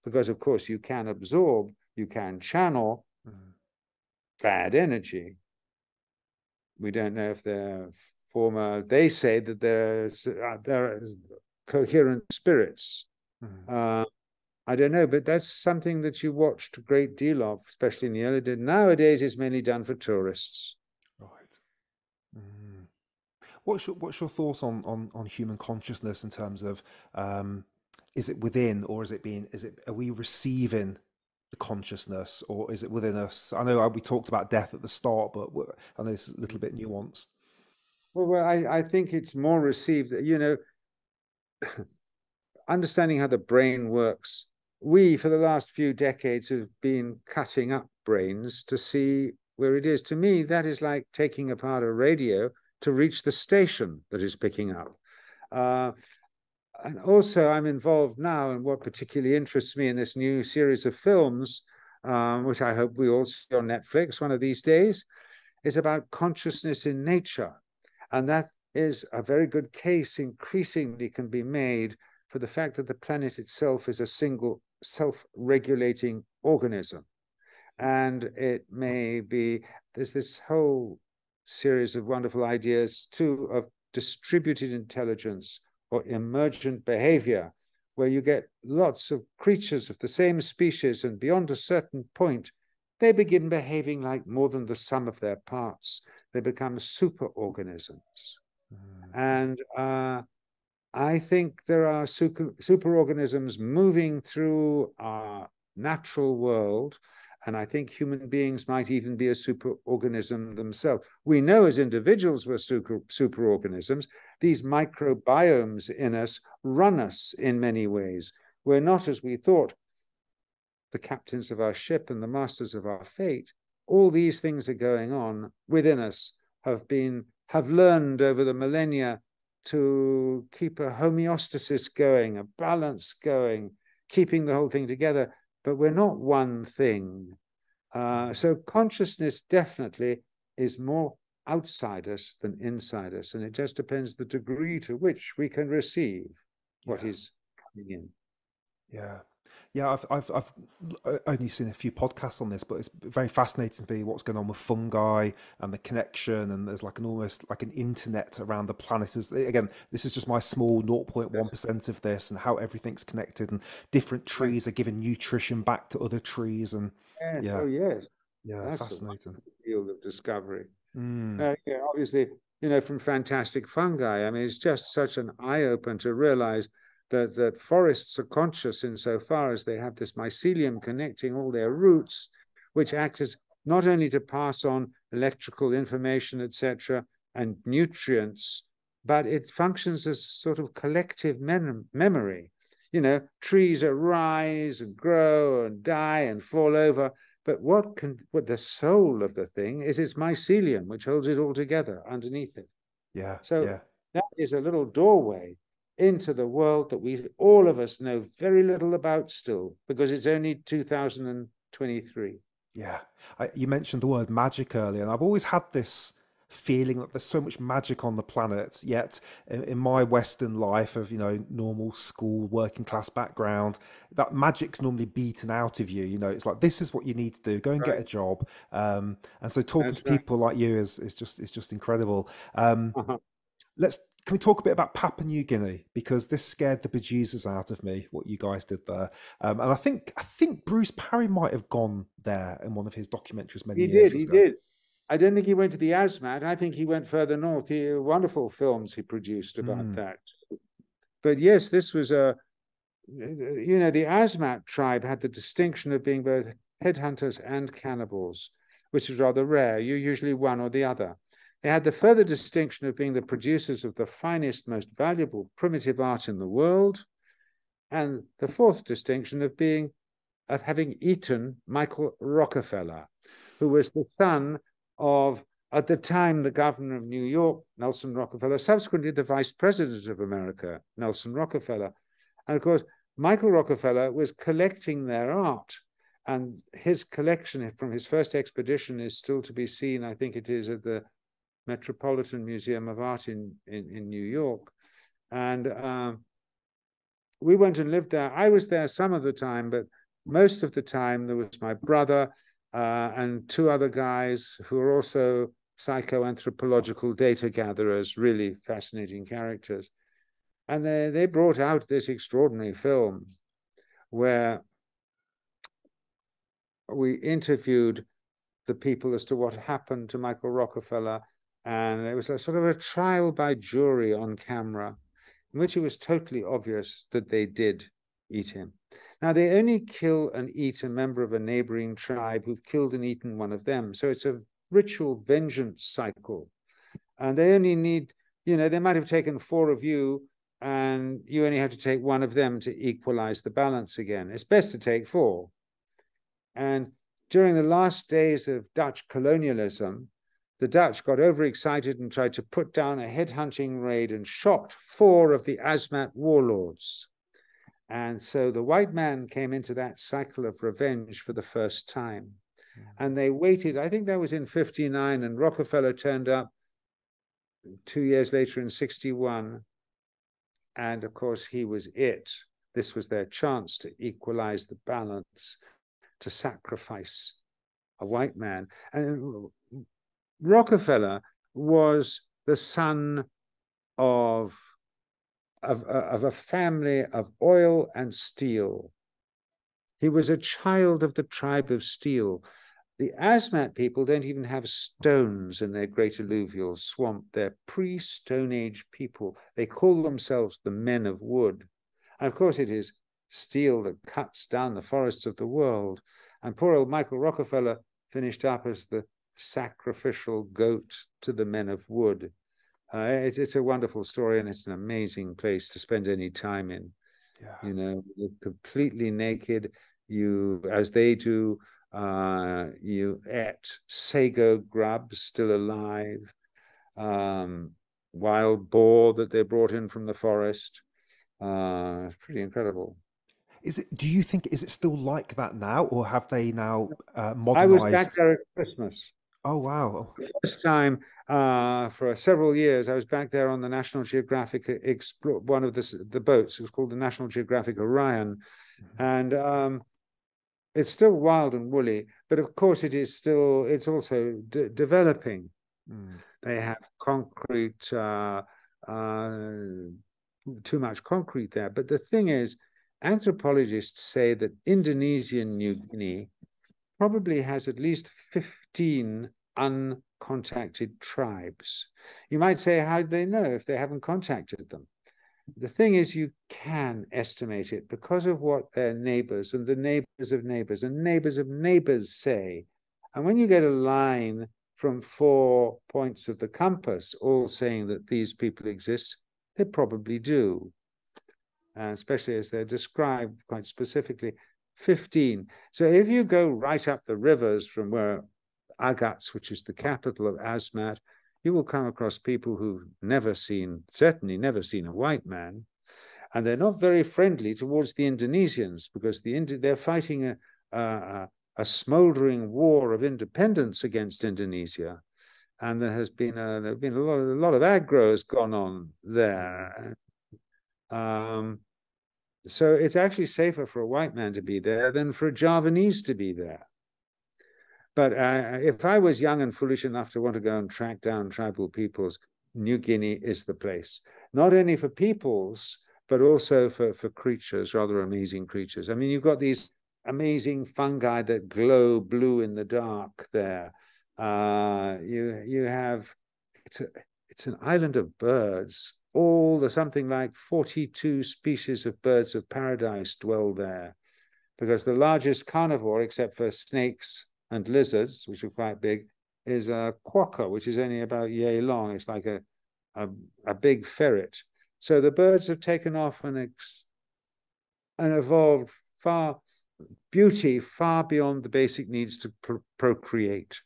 Because of course you can absorb, you can channel bad energy. We don't know if they're they say that they're coherent spirits. I don't know, but that's something that you watched a great deal of, especially in the early days. Nowadays, it's mainly done for tourists. Right. What's your thoughts on human consciousness in terms of is it within, or are we receiving the consciousness, or is it within us? I know we talked about death at the start, but I know it's a little bit nuanced. Well, I think it's more received, understanding how the brain works. We, for the last few decades, have been cutting up brains to see where it is. To me, that is like taking apart a radio to reach the station that is picking up. And also, I'm involved now in what particularly interests me in this new series of films, which I hope we all see on Netflix one of these days, is about consciousness in nature. And that is a very good case, increasingly can be made, for the fact that the planet itself is a single self-regulating organism. And it may be, there's this whole series of wonderful ideas too of distributed intelligence or emergent behavior, where you get lots of creatures of the same species, and beyond a certain point, they begin behaving like more than the sum of their parts. They become superorganisms. And I think there are superorganisms moving through our natural world, and I think human beings might even be a superorganism themselves. We know as individuals we're superorganisms. These microbiomes in us run us in many ways. We're not, as we thought, the captains of our ship and the masters of our fate. All these things are going on within us, have learned over the millennia to keep a homeostasis going, a balance going, keeping the whole thing together. But we're not one thing. So consciousness definitely is more outside us than inside us. And it just depends the degree to which we can receive what is coming in. Yeah. Yeah, I've only seen a few podcasts on this, but it's very fascinating to me what's going on with fungi and the connection. And there's like an almost like an internet around the planet. Again, this is just my small Yes. 0.1% of this, and how everything's connected, and different Yes. trees are giving nutrition back to other trees. And Yes. yeah, Oh, yes. yeah, That's a fascinating. wonderful field of discovery. Mm, Yeah, obviously, from fantastic fungi. I mean, it's just such an eye-opener to realize that forests are conscious insofar as they have this mycelium connecting all their roots, which acts as not only to pass on electrical information, etc., and nutrients, but it functions as sort of collective memory. Trees arise and grow and die and fall over, but what the soul of the thing is its mycelium, which holds it all together underneath it. yeah, So yeah. that is a little doorway into the world that all of us know very little about still, because it's only 2023. Yeah, you mentioned the word magic earlier, and I've always had this feeling that there's so much magic on the planet. Yet, in my Western life of normal school working class background, that magic's normally beaten out of you. It's like, this is what you need to do. Go and get Right. a job. And so talking to That's right. people like you is just incredible. Uh-huh. Can we talk a bit about Papua New Guinea, because this scared the bejesus out of me, what you guys did there. And I think Bruce Parry might have gone there in one of his documentaries many He did. years He ago. did. I don't think he went to the Asmat. I think he went further north. Wonderful films he produced about Mm, that. But yes, this was the Asmat tribe had the distinction of being both headhunters and cannibals, which is rather rare. You're usually one or the other. They had the further distinction of being the producers of the finest, most valuable primitive art in the world, and the fourth distinction of having eaten Michael Rockefeller, who was the son of, at the time, the governor of New York, Nelson Rockefeller, subsequently the vice president of America, Nelson Rockefeller. And of course, Michael Rockefeller was collecting their art. And his collection from his first expedition is still to be seen. I think it is at the Metropolitan Museum of Art in New York. And we went and lived there. I was there some of the time, but most of the time there was my brother and two other guys who were also psycho-anthropological data gatherers, really fascinating characters. And they brought out this extraordinary film where we interviewed the people as to what happened to Michael Rockefeller. And it was a sort of a trial by jury on camera, in which it was totally obvious that they did eat him. Now, they only kill and eat a member of a neighboring tribe who've killed and eaten one of them. So it's a ritual vengeance cycle. And they only need, they might have taken 4 of you, and you only have to take 1 of them to equalize the balance again. It's best to take 4. And during the last days of Dutch colonialism, the Dutch got overexcited and tried to put down a headhunting raid and shot 4 of the Asmat warlords. And so the white man came into that cycle of revenge for the first time. And they waited, I think that was in 59, and Rockefeller turned up 2 years later in 61. And of course, he was it. This was their chance to equalize the balance, to sacrifice a white man. And Rockefeller was the son of a family of oil and steel. He was a child of the tribe of steel. The Asmat people don't even have stones in their great alluvial swamp. They're pre-Stone Age people. They call themselves the men of wood. And of course, it is steel that cuts down the forests of the world. And poor old Michael Rockefeller finished up as the sacrificial goat to the men of wood. It's a wonderful story, and it's an amazing place to spend any time in. yeah. You're completely naked. As they do, you ate sago grubs still alive, wild boar that they brought in from the forest. It's pretty incredible. Do you think, is it still like that now, or have they now I was back modernized? there at Christmas. Oh, wow. First time for several years. I was back there on the National Geographic one of the boats. It was called the National Geographic Orion, And it's still wild and woolly, but of course it's also developing. They have concrete, too much concrete there. But the thing is, anthropologists say that Indonesian New Guinea probably has at least 15 uncontacted tribes. You might say, how do they know if they haven't contacted them? The thing is, you can estimate it because of what their neighbors and the neighbors of neighbors and neighbors of neighbors say. And when you get a line from 4 points of the compass all saying that these people exist, they probably do, especially as they're described quite specifically. 15. So if you go right up the rivers from where Agats, which is the capital of Asmat, you will come across people who've certainly never seen a white man. And they're not very friendly towards the Indonesians because they're fighting a smoldering war of independence against Indonesia. And there have been a lot of aggro has gone on there. So it's actually safer for a white man to be there than for a Javanese to be there. But if I was young and foolish enough to want to go and track down tribal peoples, New Guinea is the place. Not only for peoples, but also for creatures, rather amazing creatures. I mean, you've got these amazing fungi that glow blue in the dark there. You have, it's an island of birds. Something like 42 species of birds of paradise dwell there, because the largest carnivore, except for snakes and lizards, which are quite big, is a quokka, which is only about yay long. It's like a big ferret. So the birds have taken off and evolved beauty far beyond the basic needs to procreate.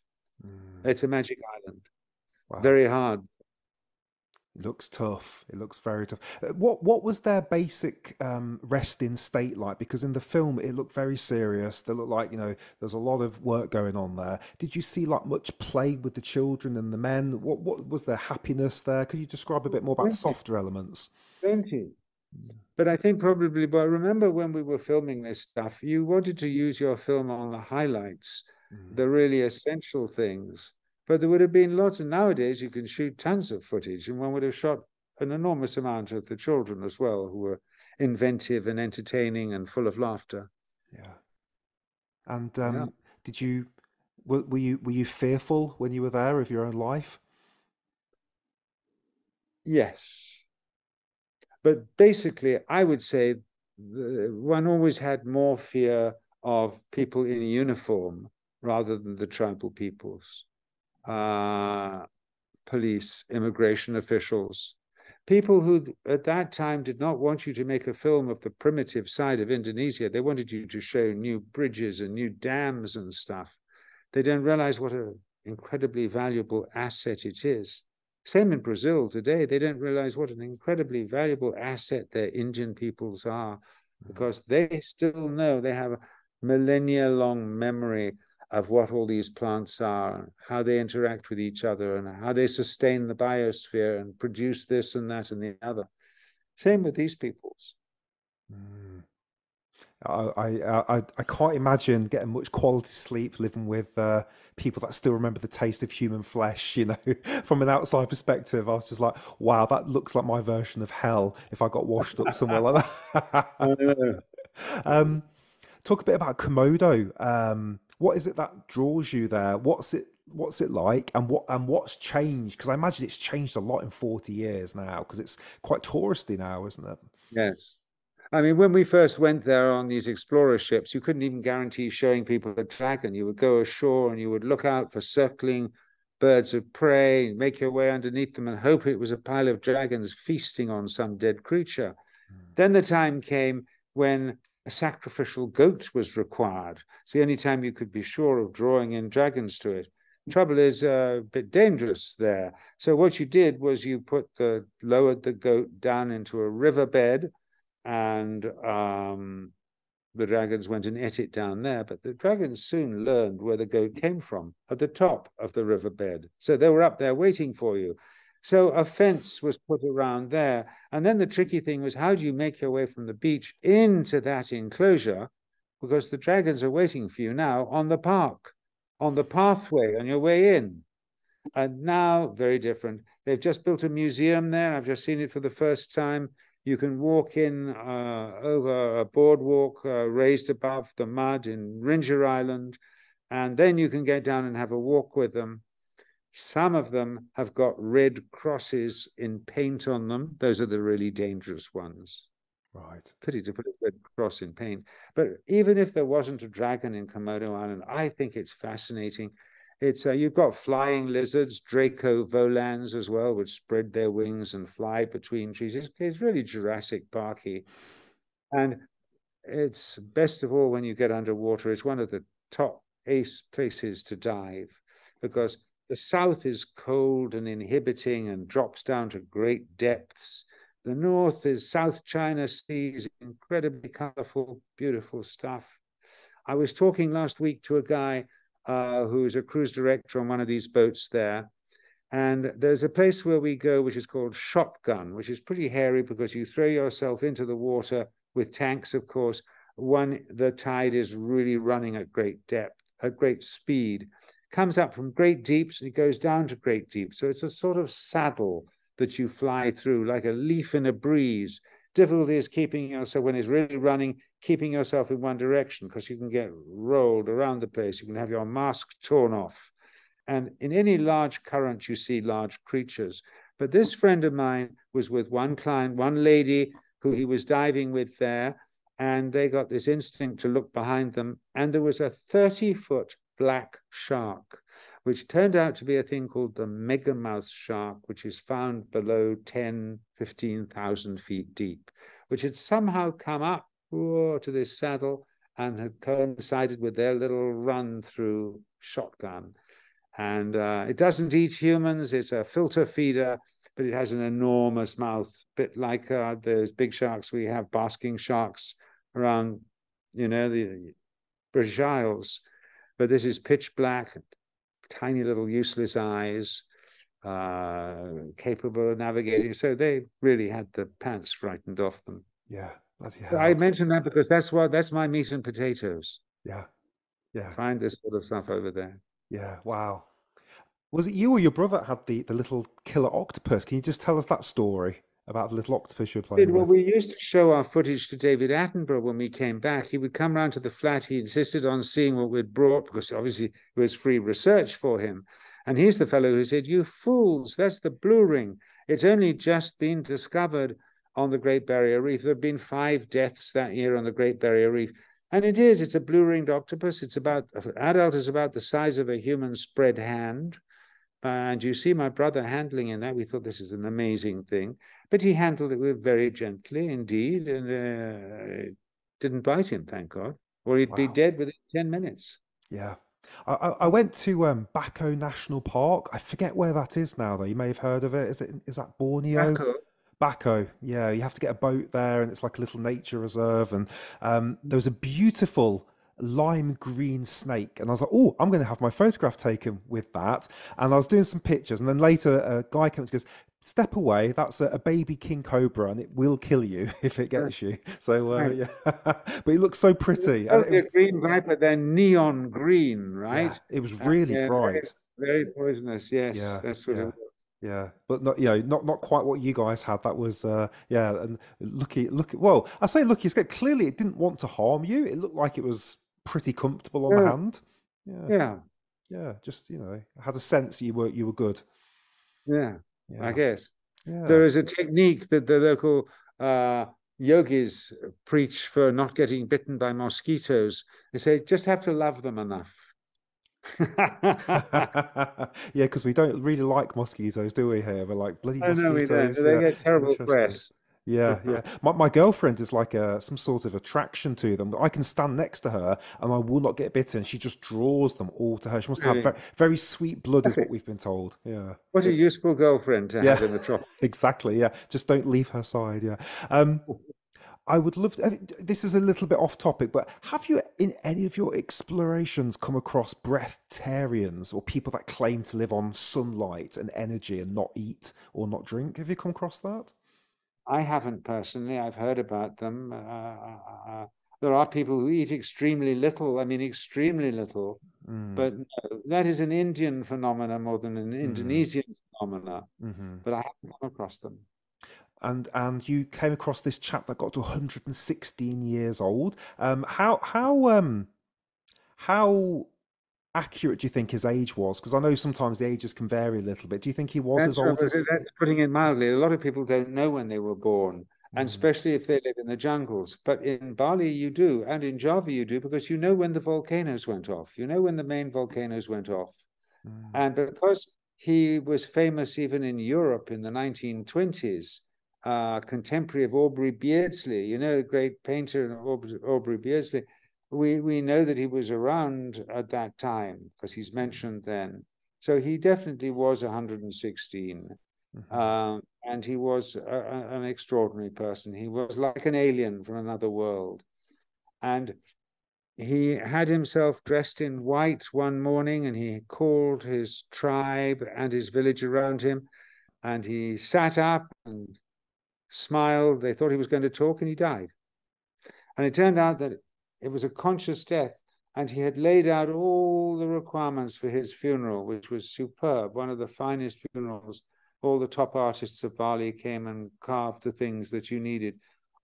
It's a magic island. Wow. Very hard. It looks tough. It looks very tough. What was their basic resting state like? Because in the film, it looked very serious. They looked like, there's a lot of work going on there. Did you see like much play with the children and the men? What was their happiness there? Could you describe a bit more about the softer elements? Plenty. But I think probably, but remember when we were filming this stuff, you wanted to use your film on the highlights, the really essential things. But there would have been lots, and nowadays you can shoot tons of footage, and one would have shot an enormous amount of the children as well, who were inventive and entertaining and full of laughter. Yeah. And were you fearful when you were there of your own life? Yes. But basically, I would say one always had more fear of people in uniform rather than the tribal peoples. Police, immigration officials, people who at that time did not want you to make a film of the primitive side of Indonesia. They wanted you to show new bridges and new dams and stuff. They don't realize what an incredibly valuable asset it is. Same in Brazil today. They don't realize what an incredibly valuable asset their Indian peoples are, because they still know they have a millennia-long memory of what all these plants are, how they interact with each other, and how they sustain the biosphere and produce this and that and the other. Same with these peoples. I can't imagine getting much quality sleep living with people that still remember the taste of human flesh, from an outside perspective. I was just like, wow, that looks like my version of hell if I got washed up somewhere like that. Talk a bit about Komodo. What is it that draws you there? What's it like, and what's changed? Because I imagine it's changed a lot in 40 years now, because it's quite touristy now, isn't it? Yes. I mean, when we first went there on these explorer ships, you couldn't even guarantee showing people a dragon. You would go ashore and you would look out for circling birds of prey, make your way underneath them and hope it was a pile of dragons feasting on some dead creature. Then the time came when a sacrificial goat was required. It's the only time you could be sure of drawing in dragons to it. Trouble is a bit dangerous there. So what you did was you lowered the goat down into a riverbed, and the dragons went and ate it down there. But the dragons soon learned where the goat came from, at the top of the riverbed. So they were up there waiting for you. So a fence was put around there. And then the tricky thing was, how do you make your way from the beach into that enclosure? Because the dragons are waiting for you now on the park, on the pathway on your way in. And now, very different. They've just built a museum there. I've just seen it for the first time. You can walk in over a boardwalk raised above the mud in Ranger Island, and then you can get down and have a walk with them. Some of them have got red crosses in paint on them. Those are the really dangerous ones. Right. Pity to put a red cross in paint. But even if there wasn't a dragon in Komodo Island, I think it's fascinating. It's you've got flying lizards, Draco volans as well, which spread their wings and fly between trees. It's really Jurassic Parky. And it's best of all when you get underwater. It's one of the top ace places to dive because the south is cold and inhibiting and drops down to great depths. The north is South China Sea, is incredibly colorful, beautiful stuff. I was talking last week to a guy who's a cruise director on one of these boats there. And there's a place where we go, which is called Shotgun, which is pretty hairy because you throw yourself into the water with tanks, of course, when the tide is really running at great depth, at great speed. Comes up from great deeps and it goes down to great deep. So it's a sort of saddle that you fly through like a leaf in a breeze. Difficulty is keeping yourself, when it's really running, keeping yourself in one direction because you can get rolled around the place. You can have your mask torn off. And in any large current, you see large creatures. But this friend of mine was with one client, one lady who he was diving with there, and they got this instinct to look behind them. And there was a 30-foot black shark, which turned out to be a thing called the megamouth shark, which is found below 10, 15,000 feet deep, which had somehow come up to this saddle and had coincided with their little run through Shotgun. And it doesn't eat humans. It's a filter feeder, but it has an enormous mouth, a bit like those big sharks we have, basking sharks around, the British Isles. But this is pitch black, tiny little useless eyes, capable of navigating. So they really had the pants frightened off them. Yeah. I mentioned that because that's my meat and potatoes. Yeah. Yeah. Find this sort of stuff over there. Yeah. Wow. Was it you or your brother that had the little killer octopus? Can you just tell us that story about the little octopus you were playing Well, with? we used to show our footage to David Attenborough when we came back. He would come round to the flat. He insisted on seeing what we'd brought because obviously it was free research for him. And he's the fellow who said, "You fools, that's the blue ring. It's only just been discovered on the Great Barrier Reef. There have been 5 deaths that year on the Great Barrier Reef." And it's a blue-ringed octopus. Adult is about the size of a human spread hand. And you see my brother handling in that. We thought this is an amazing thing. But he handled it very gently indeed. And it didn't bite him, thank God. Or he'd be dead within 10 minutes. Yeah. I went to Bako National Park. I forget where that is now, though. You may have heard of it. Is that Borneo? Bako, yeah. You have to get a boat there, and it's like a little nature reserve. And there was a beautiful lime green snake, and I was like, "Oh, I'm going to have my photograph taken with that." And I was doing some pictures, and then later a guy came and goes, "Step away, that's a baby king cobra, and it will kill you if it gets you." So yeah, but it looks so pretty. And it was green viper, then neon green, right? Yeah, it was really bright, very poisonous. Yes, yeah, that's what it was. Yeah, but not quite what you guys had. That was and lucky. Well, I say lucky. Clearly, it didn't want to harm you. It looked like it was pretty comfortable on the hand. Yeah. Just had a sense you were good. Yeah. I guess. Yeah. There is a technique that the local yogis preach for not getting bitten by mosquitoes. They say just have to love them enough. Yeah, because we don't really like mosquitoes, do we? Here, we're like bloody mosquitoes. No, we don't. They get terrible press. Yeah. My girlfriend is like some sort of attraction to them. I can stand next to her and I will not get bitten. She just draws them all to her. She must have very sweet blood, is what we've been told. Yeah. What a useful girlfriend to have in the tropics. Exactly. Yeah. Just don't leave her side. Yeah. I would love to, this is a little bit off topic, but have you in any of your explorations come across breatharians or people that claim to live on sunlight and energy and not eat or not drink? Have you come across that? I haven't personally. I've heard about them. There are people who eat extremely little. I mean, extremely little. Mm, But no, that is an Indian phenomenon more than an mm, Indonesian phenomena. hmm. But I haven't come across them. And you came across this chap that got to 116 years old. How accurate do you think his age was? Because I know sometimes the ages can vary a little bit. Do you think he was as old as? That's putting it mildly. A lot of people don't know when they were born, and Mm, especially if they live in the jungles. But in Bali, you do, and in Java, you do, because you know when the volcanoes went off. You know when the main volcanoes went off. mm, And because he was famous even in Europe in the 1920s, contemporary of Aubrey Beardsley, you know, the great painter Aubrey Beardsley, we know that he was around at that time because he's mentioned then. So he definitely was 116. mhm. And he was an extraordinary person. He was like an alien from another world. And he had himself dressed in white one morning and he called his tribe and his village around him. And he sat up and smiled. They thought he was going to talk and he died. And it turned out that it was a conscious death. And he had laid out all the requirements for his funeral, which was superb, one of the finest funerals. All the top artists of Bali came and carved the things that you needed.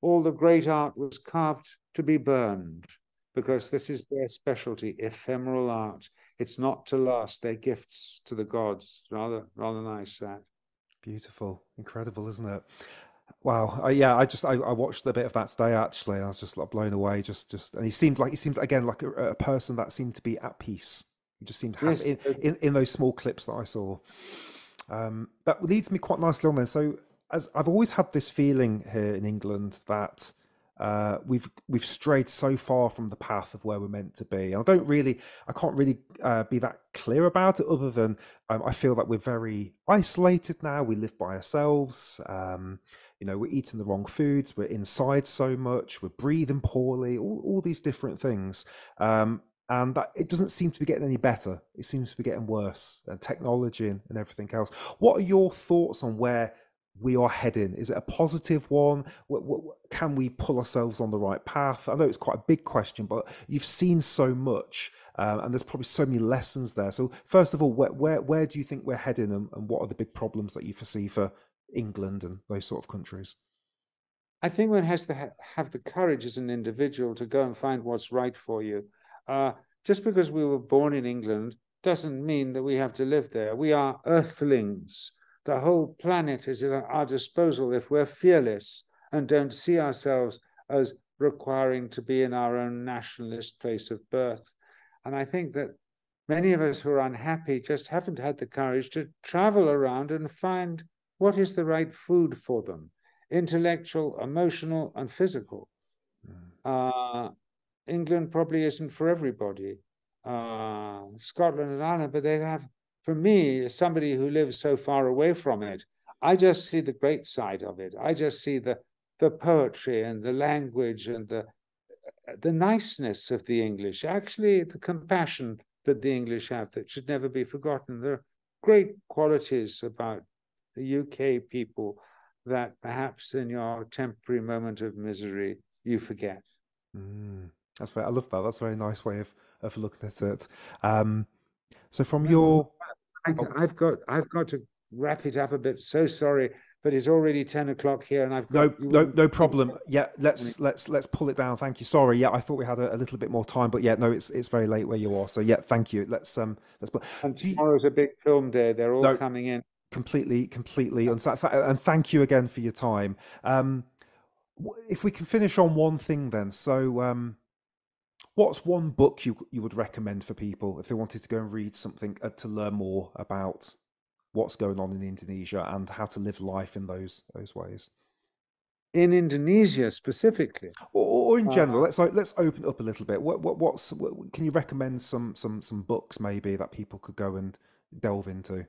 All the great art was carved to be burned because this is their specialty, ephemeral art. It's not to last. They're gifts to the gods. Rather nice that. Beautiful, incredible, isn't it? Wow. Yeah, I watched a bit of that today. Actually, I was just like blown away. And he seemed again like a person that seemed to be at peace. He just seemed Yes, happy in those small clips that I saw. That leads me quite nicely on then. So, as I've always had this feeling here in England that we've strayed so far from the path of where we're meant to be. And I can't really be that clear about it, other than I feel that we're very isolated now. We live by ourselves. We're eating the wrong foods. We're inside so much. We're breathing poorly. All these different things. And that it doesn't seem to be getting any better. It seems to be getting worse. And technology and everything else. What are your thoughts on where we are heading? Is it a positive one? Can we pull ourselves on the right path? I know it's quite a big question, but you've seen so much, and there's probably so many lessons there. So first of all, where do you think we're heading, and what are the big problems that you foresee for England and those sort of countries? I think one has to have the courage as an individual to go and find what's right for you. Uh, just because we were born in England doesn't mean that we have to live there. We are earthlings. The whole planet is at our disposal if we're fearless and don't see ourselves as requiring to be in our own nationalist place of birth. And I think that many of us who are unhappy just haven't had the courage to travel around and find what is the right food for them, intellectual, emotional, and physical. Mm, Uh, England probably isn't for everybody. Scotland and Ireland, but they have, for me, as somebody who lives so far away from it, I just see the great side of it. I just see the poetry and the language and the niceness of the English, actually the compassion that the English have that should never be forgotten. There are great qualities about the UK people that perhaps in your temporary moment of misery you forget. mm. That's very. I love that. That's a very nice way of looking at it. Um, so from Well, your, oh, I've got to wrap it up a bit. So sorry, but it's already 10 o'clock here, and I've got no, you no, wouldn't no believe problem. Yeah, let's pull it down. Thank you. Sorry. Yeah, I thought we had a little bit more time, but yeah, no, it's very late where you are. So yeah, thank you. Let's. and Do you, tomorrow's a big film day. They're all no, coming in. completely. And thank you again for your time. If we can finish on one thing, then. So, what's one book you would recommend for people if they wanted to go and read something to learn more about what's going on in Indonesia and how to live life in those ways? In Indonesia specifically. Or in general, Uh, let's open it up a little bit. Can you recommend some books maybe that people could go and delve into?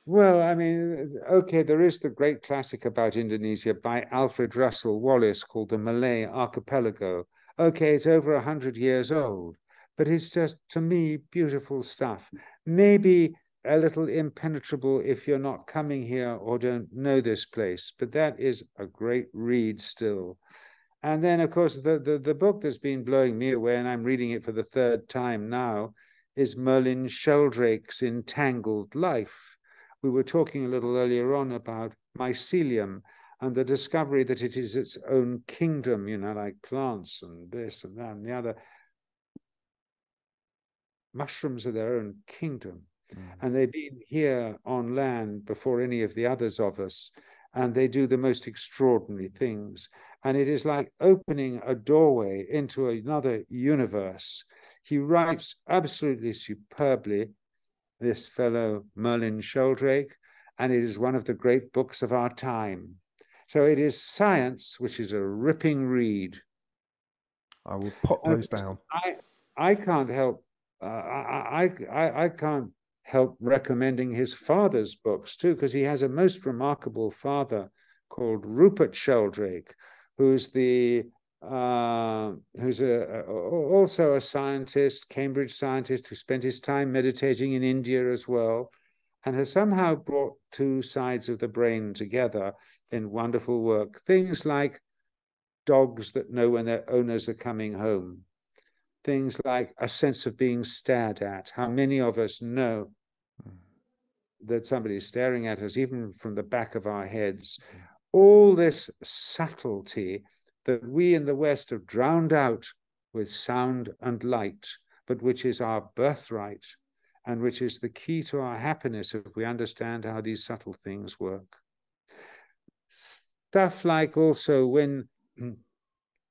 Well, I mean, okay, there is the great classic about Indonesia by Alfred Russel Wallace called the Malay Archipelago. Okay, it's over 100 years old, but it's just, to me, beautiful stuff. Maybe a little impenetrable if you're not coming here or don't know this place, but that is a great read still. And then, of course, the book that's been blowing me away, and I'm reading it for the third time now, is Merlin Sheldrake's Entangled Life. We were talking a little earlier on about mycelium and the discovery that it is its own kingdom, you know, like plants and this and that and the other. Mushrooms are their own kingdom. And they've been here on land before any of the others of us, and they do the most extraordinary things. And it is like opening a doorway into another universe. He writes absolutely superbly, this fellow Merlin Sheldrake, and it is one of the great books of our time. So it is science, which is a ripping read. I will pop those down. I can't help I can't help recommending his father's books too, because he has a most remarkable father called Rupert Sheldrake, who's also a scientist, Cambridge scientist, who spent his time meditating in India as well, and has somehow brought two sides of the brain together in wonderful work. Things like dogs that know when their owners are coming home. Things like a sense of being stared at. How many of us know that somebody is staring at us, even from the back of our heads? All this subtlety that we in the West have drowned out with sound and light, but which is our birthright and which is the key to our happiness if we understand how these subtle things work. Stuff like also when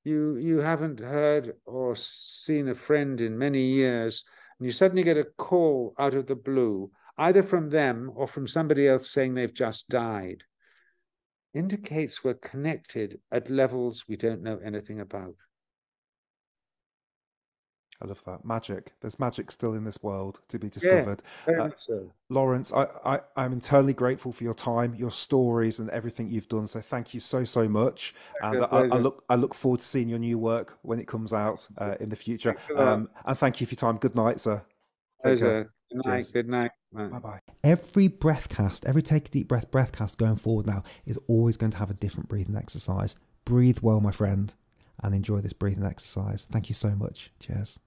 you haven't heard or seen a friend in many years, and you suddenly get a call out of the blue, either from them or from somebody else saying they've just died, indicates we're connected at levels we don't know anything about. I love that. Magic. There's magic still in this world to be discovered. Yeah, very much so. Lawrence, I'm eternally grateful for your time, your stories, and everything you've done. So thank you so, so much. And I look forward to seeing your new work when it comes out in the future. And thank you for your time. Good night, sir. Take care. Good night. Cheers. Good night. Bye bye. Every breathcast, every take a deep breathcast going forward now is always going to have a different breathing exercise. Breathe well, my friend, and enjoy this breathing exercise. Thank you so much. Cheers.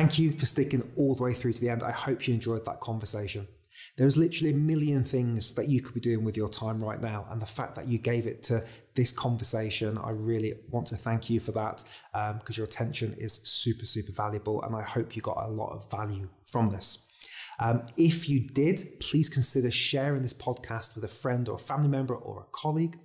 Thank you for sticking all the way through to the end. I hope you enjoyed that conversation. There's literally a million things that you could be doing with your time right now. And the fact that you gave it to this conversation, I really want to thank you for that, because your attention is super, super valuable. And I hope you got a lot of value from this. If you did, please consider sharing this podcast with a friend or a family member or a colleague.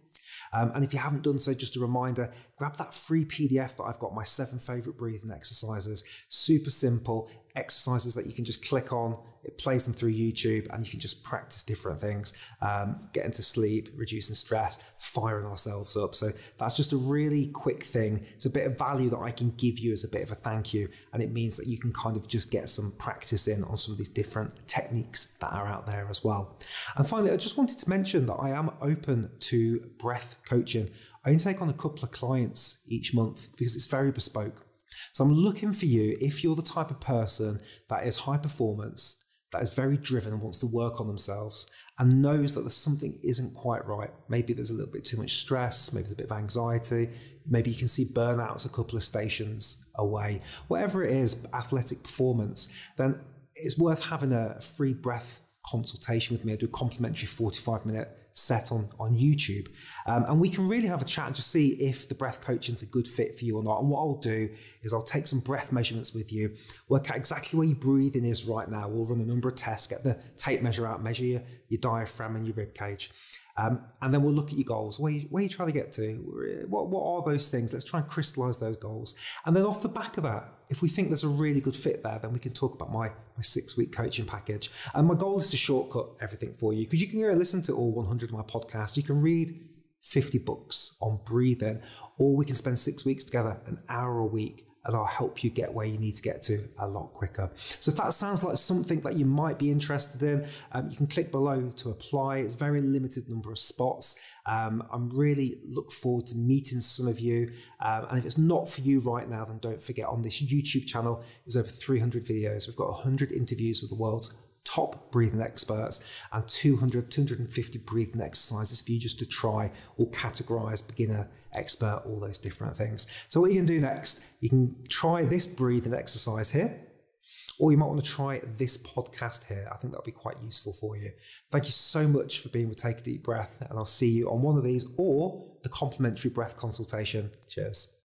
And if you haven't done so, just a reminder, grab that free PDF that I've got, my 7 favorite breathing exercises. Super simple exercises that you can just click on. It plays them through YouTube and you can just practice different things, getting to sleep, reducing stress, firing ourselves up. So that's just a really quick thing. It's a bit of value that I can give you as a bit of a thank you. And it means that you can kind of just get some practice in on some of these different techniques that are out there as well. And finally, I just wanted to mention that I am open to breath coaching. I only take on a couple of clients each month because it's very bespoke. So I'm looking for you, if you're the type of person that is high performance, that is very driven and wants to work on themselves and knows that there's something isn't quite right. Maybe there's a little bit too much stress, maybe there's a bit of anxiety, maybe you can see burnout as a couple of stations away. Whatever it is, athletic performance, then it's worth having a free breath consultation with me. I do a complimentary 45-minute set on YouTube. And we can really have a chat and just see if the breath coaching is a good fit for you or not. And what I'll do is I'll take some breath measurements with you, work out exactly where your breathing is right now. We'll run a number of tests, get the tape measure out, measure your diaphragm and your rib cage. And then we'll look at your goals. Where you trying to get to? What are those things? Let's try and crystallize those goals. And then off the back of that, if we think there's a really good fit there, then we can talk about my 6-week coaching package. And my goal is to shortcut everything for you, because you can go listen to all 100 of my podcasts. You can read 50 books on breathing, or we can spend 6 weeks together, an hour a week, and I'll help you get where you need to get to a lot quicker. So if that sounds like something that you might be interested in, you can click below to apply. It's a very limited number of spots. I'm really look forward to meeting some of you. And if it's not for you right now, then don't forget, on this YouTube channel, there's over 300 videos. We've got 100 interviews with the world's top breathing experts and 250 breathing exercises for you just to try, all categorized, beginner, expert, all those different things. So what you can do next, you can try this breathing exercise here, or you might want to try this podcast here. I think that'll be quite useful for you. Thank you so much for being with Take a Deep Breath, and I'll see you on one of these or the complimentary breath consultation. Cheers.